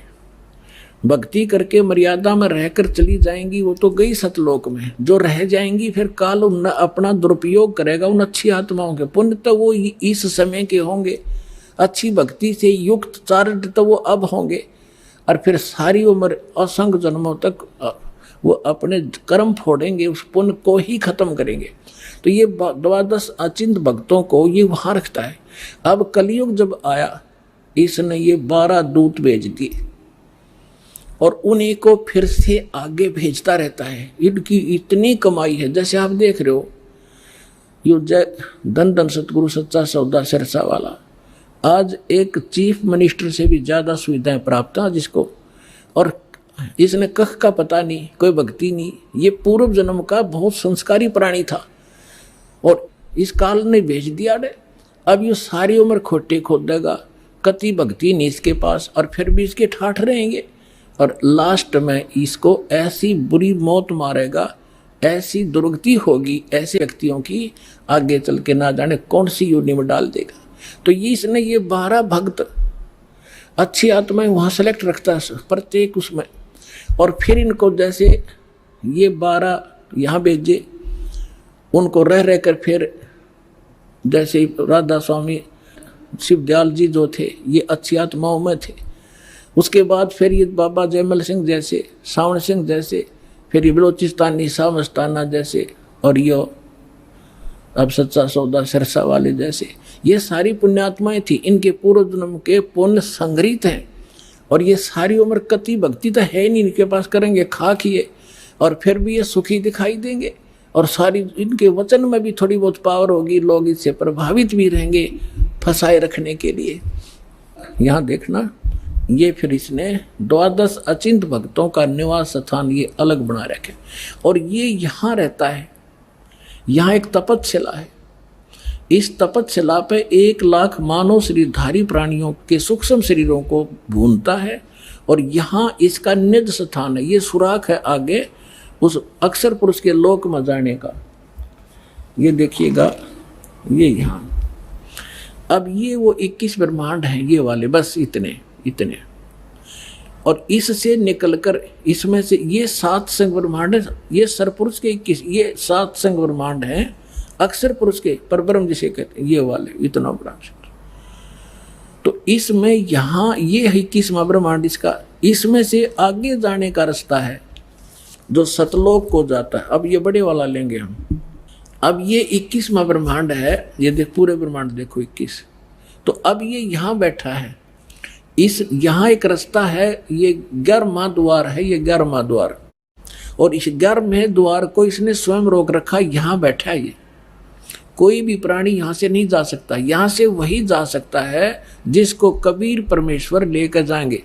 भक्ति करके मर्यादा में रहकर चली जाएंगी वो तो गई सतलोक में, जो रह जाएंगी फिर काल उन अपना दुरुपयोग करेगा उन अच्छी आत्माओं के। पुण्य तो वो इस समय के होंगे, अच्छी भक्ति से युक्त चारित्र तो वो अब होंगे, और फिर सारी उम्र असंख्य जन्मों तक वो अपने कर्म फोड़ेंगे, उस पुण्य को ही खत्म करेंगे। तो ये 12 अचिंत भक्तों को ये वहाँ रखता है। अब कलयुग जब आया, इसने ये 12 दूत भेज दिए और उन्हीं को फिर से आगे भेजता रहता है। इनकी इतनी कमाई है, जैसे आप देख रहे हो यो जय धन धन सतगुरु सच्चा सौदा सिरसा वाला, आज एक चीफ मिनिस्टर से भी ज़्यादा सुविधाएं प्राप्त हैं जिसको, और इसने कख का पता नहीं, कोई भक्ति नहीं। ये पूर्व जन्म का बहुत संस्कारी प्राणी था और इस काल ने भेज दिया ने। अब ये सारी उम्र खोटे खोदेगा, कति भक्ति नहीं इसके पास, और फिर भी इसके ठाठ रहेंगे, और लास्ट में इसको ऐसी बुरी मौत मारेगा, ऐसी दुर्गति होगी ऐसे व्यक्तियों की, आगे चल के ना जाने कौन सी योनि में डाल देगा। तो ये इसने ये 12 भक्त अच्छी आत्माएं वहाँ सेलेक्ट रखता है प्रत्येक उसमें, और फिर इनको जैसे ये 12 यहाँ भेजे, उनको रह रह कर फिर जैसे राधा स्वामी शिवदयाल जी जो थे ये अच्छी आत्माओं में थे। उसके बाद फिर ये बाबा जयमल सिंह जैसे, सावन सिंह जैसे, फिर ये बलोचिस्तानी शाह मस्ताना जैसे, और ये अब सच्चा सौदा सिरसा वाले जैसे, ये सारी पुण्यात्माएं थी। इनके पूर्व जन्म के पुण्य संग्रहित हैं, और ये सारी उम्र कति भक्ति तो है नहीं इनके पास, करेंगे खा खिए, और फिर भी ये सुखी दिखाई देंगे, और सारी इनके वचन में भी थोड़ी बहुत पावर होगी, लोग इससे प्रभावित भी रहेंगे फंसाए रखने के लिए। यहाँ देखना ये फिर इसने 12 अचिंत भक्तों का निवास स्थान ये अलग बना रखे, और ये यहाँ रहता है। यहाँ एक तपतशिला है। इस तपतशिला पे 1 लाख मानव शरीरधारी प्राणियों के सूक्ष्म शरीरों को भूनता है, और यहाँ इसका निज स्थान है। ये सुराख है आगे उस अक्षर पुरुष के लोक में जाने का। ये देखिएगा, ये यहाँ। अब ये वो 21 ब्रह्मांड हैं ये वाले, बस इतने। और इससे निकलकर इसमें से ये 7 संग ब्रह्मांड है। ये सरपुरुष के 21, ये 7 संग ब्रह्मांड हैं अक्षर पुरुष के, परब्रह्म जिसे कहते हैं, ये वाले इतना बड़ा। तो इसमें यहाँ ये 21वां ब्रह्मांड इसका, इसमें से आगे जाने का रास्ता है जो सतलोक को जाता है। अब ये बड़े वाला लेंगे हम। अब ये 21वां ब्रह्मांड है, ये देख पूरे ब्रह्मांड देखो 21। तो अब ये यहाँ बैठा है, इस यहाँ एक रास्ता है, ये 11वां द्वार है, ये 11वां द्वार, और इस 11वें द्वार को इसने स्वयं रोक रखा। यहाँ बैठा है ये, कोई भी प्राणी यहाँ से नहीं जा सकता। यहाँ से वही जा सकता है जिसको कबीर परमेश्वर लेकर जाएंगे,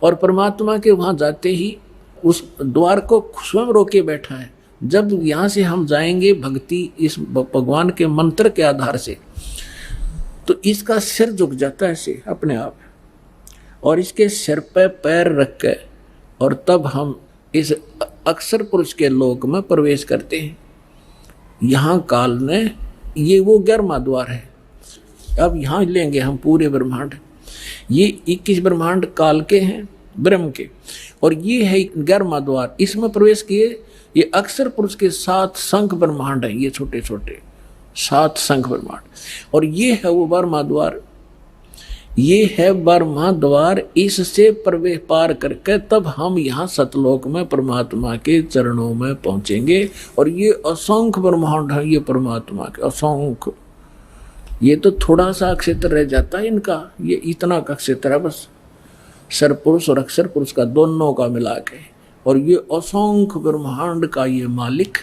और परमात्मा के वहाँ जाते ही उस द्वार को स्वयं रोके बैठा है। जब यहाँ से हम जाएंगे भक्ति इस भगवान के मंत्र के आधार से, तो इसका सिर झुक जाता है ऐसे अपने आप, और इसके सिर पे पैर रख के, और तब हम इस अक्षर पुरुष के लोक में प्रवेश करते हैं। यहाँ काल ने ये वो 11वां द्वार है। अब यहाँ लेंगे हम पूरे ब्रह्मांड। ये 21 ब्रह्मांड काल के हैं, ब्रह्म के, और ये है 11वां द्वार। इसमें प्रवेश किए। ये अक्षर पुरुष के 7 शंख ब्रह्मांड हैं, ये छोटे छोटे 7 शंख ब्रह्मांड, और ये है वो 12वां द्वार। ये है 12वां द्वार। इससे प्रवेश पार करके तब हम यहाँ सतलोक में परमात्मा के चरणों में पहुंचेंगे। और ये असंख्य ब्रह्मांड है, ये परमात्मा के असंख्य। ये तो थोड़ा सा क्षेत्र रह जाता है इनका, ये इतना का क्षेत्र है बस, सरपुरुष और अक्षर पुरुष का दोनों का मिला के। और ये असंख्य ब्रह्मांड का ये मालिक,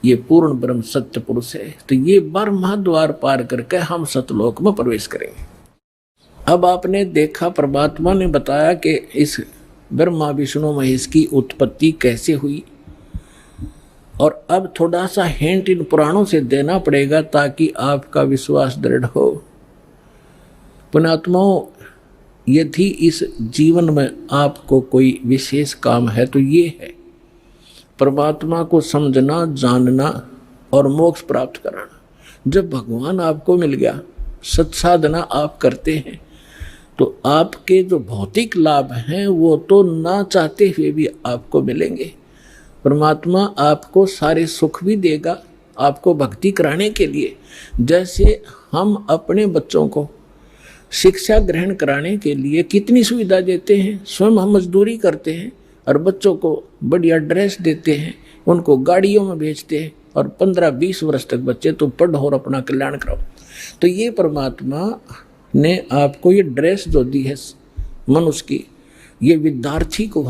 ये पूर्ण ब्रह्म सत्य पुरुष है। तो ये 12वां द्वार पार करके हम सतलोक में प्रवेश करेंगे। अब आपने देखा, परमात्मा ने बताया कि इस ब्रह्मा विष्णु महेश की उत्पत्ति कैसे हुई, और अब थोड़ा सा हिंट इन पुराणों से देना पड़ेगा ताकि आपका विश्वास दृढ़ हो। पुण्यात्माओं, यदि इस जीवन में आपको कोई विशेष काम है तो ये है परमात्मा को समझना, जानना और मोक्ष प्राप्त कराना। जब भगवान आपको मिल गया, सत्साधना आप करते हैं, तो आपके जो भौतिक लाभ हैं वो तो ना चाहते हुए भी आपको मिलेंगे। परमात्मा आपको सारे सुख भी देगा आपको भक्ति कराने के लिए। जैसे हम अपने बच्चों को शिक्षा ग्रहण कराने के लिए कितनी सुविधा देते हैं, स्वयं हम मजदूरी करते हैं और बच्चों को बढ़िया ड्रेस देते हैं, उनको गाड़ियों में भेजते हैं, और 15-20 वर्ष तक बच्चे तो पढ़ो और अपना कल्याण कराओ। तो ये परमात्मा ने आपको ये ड्रेस जो दी है मनुष्य की, ये विद्यार्थी को,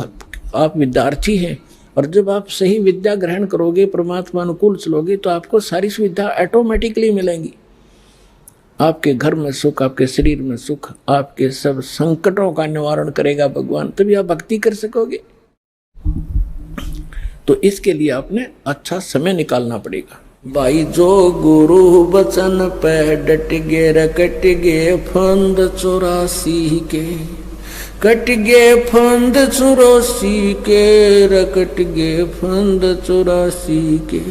आप विद्यार्थी हैं, और जब आप सही विद्या ग्रहण करोगे, परमात्मा अनुकूल चलोगे, तो आपको सारी सुविधा ऑटोमेटिकली मिलेंगी। आपके घर में सुख, आपके शरीर में सुख, आपके सब संकटों का निवारण करेगा भगवान, तभी आप भक्ति कर सकोगे। तो इसके लिए आपने अच्छा समय निकालना पड़ेगा। भाई जो गुरु बचन पे डट गे, रकट गे फंद 84 के, कट गे फंद 84 के, रकट गे फंद 84 के।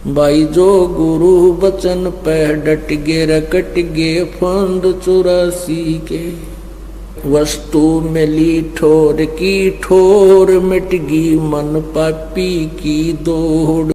भाई जो गुरु बचन पे डट गे, रकट गे फंद 84 के। वस्तु मिली ठोर की ठोर, मिट गई मन पापी की दौड़।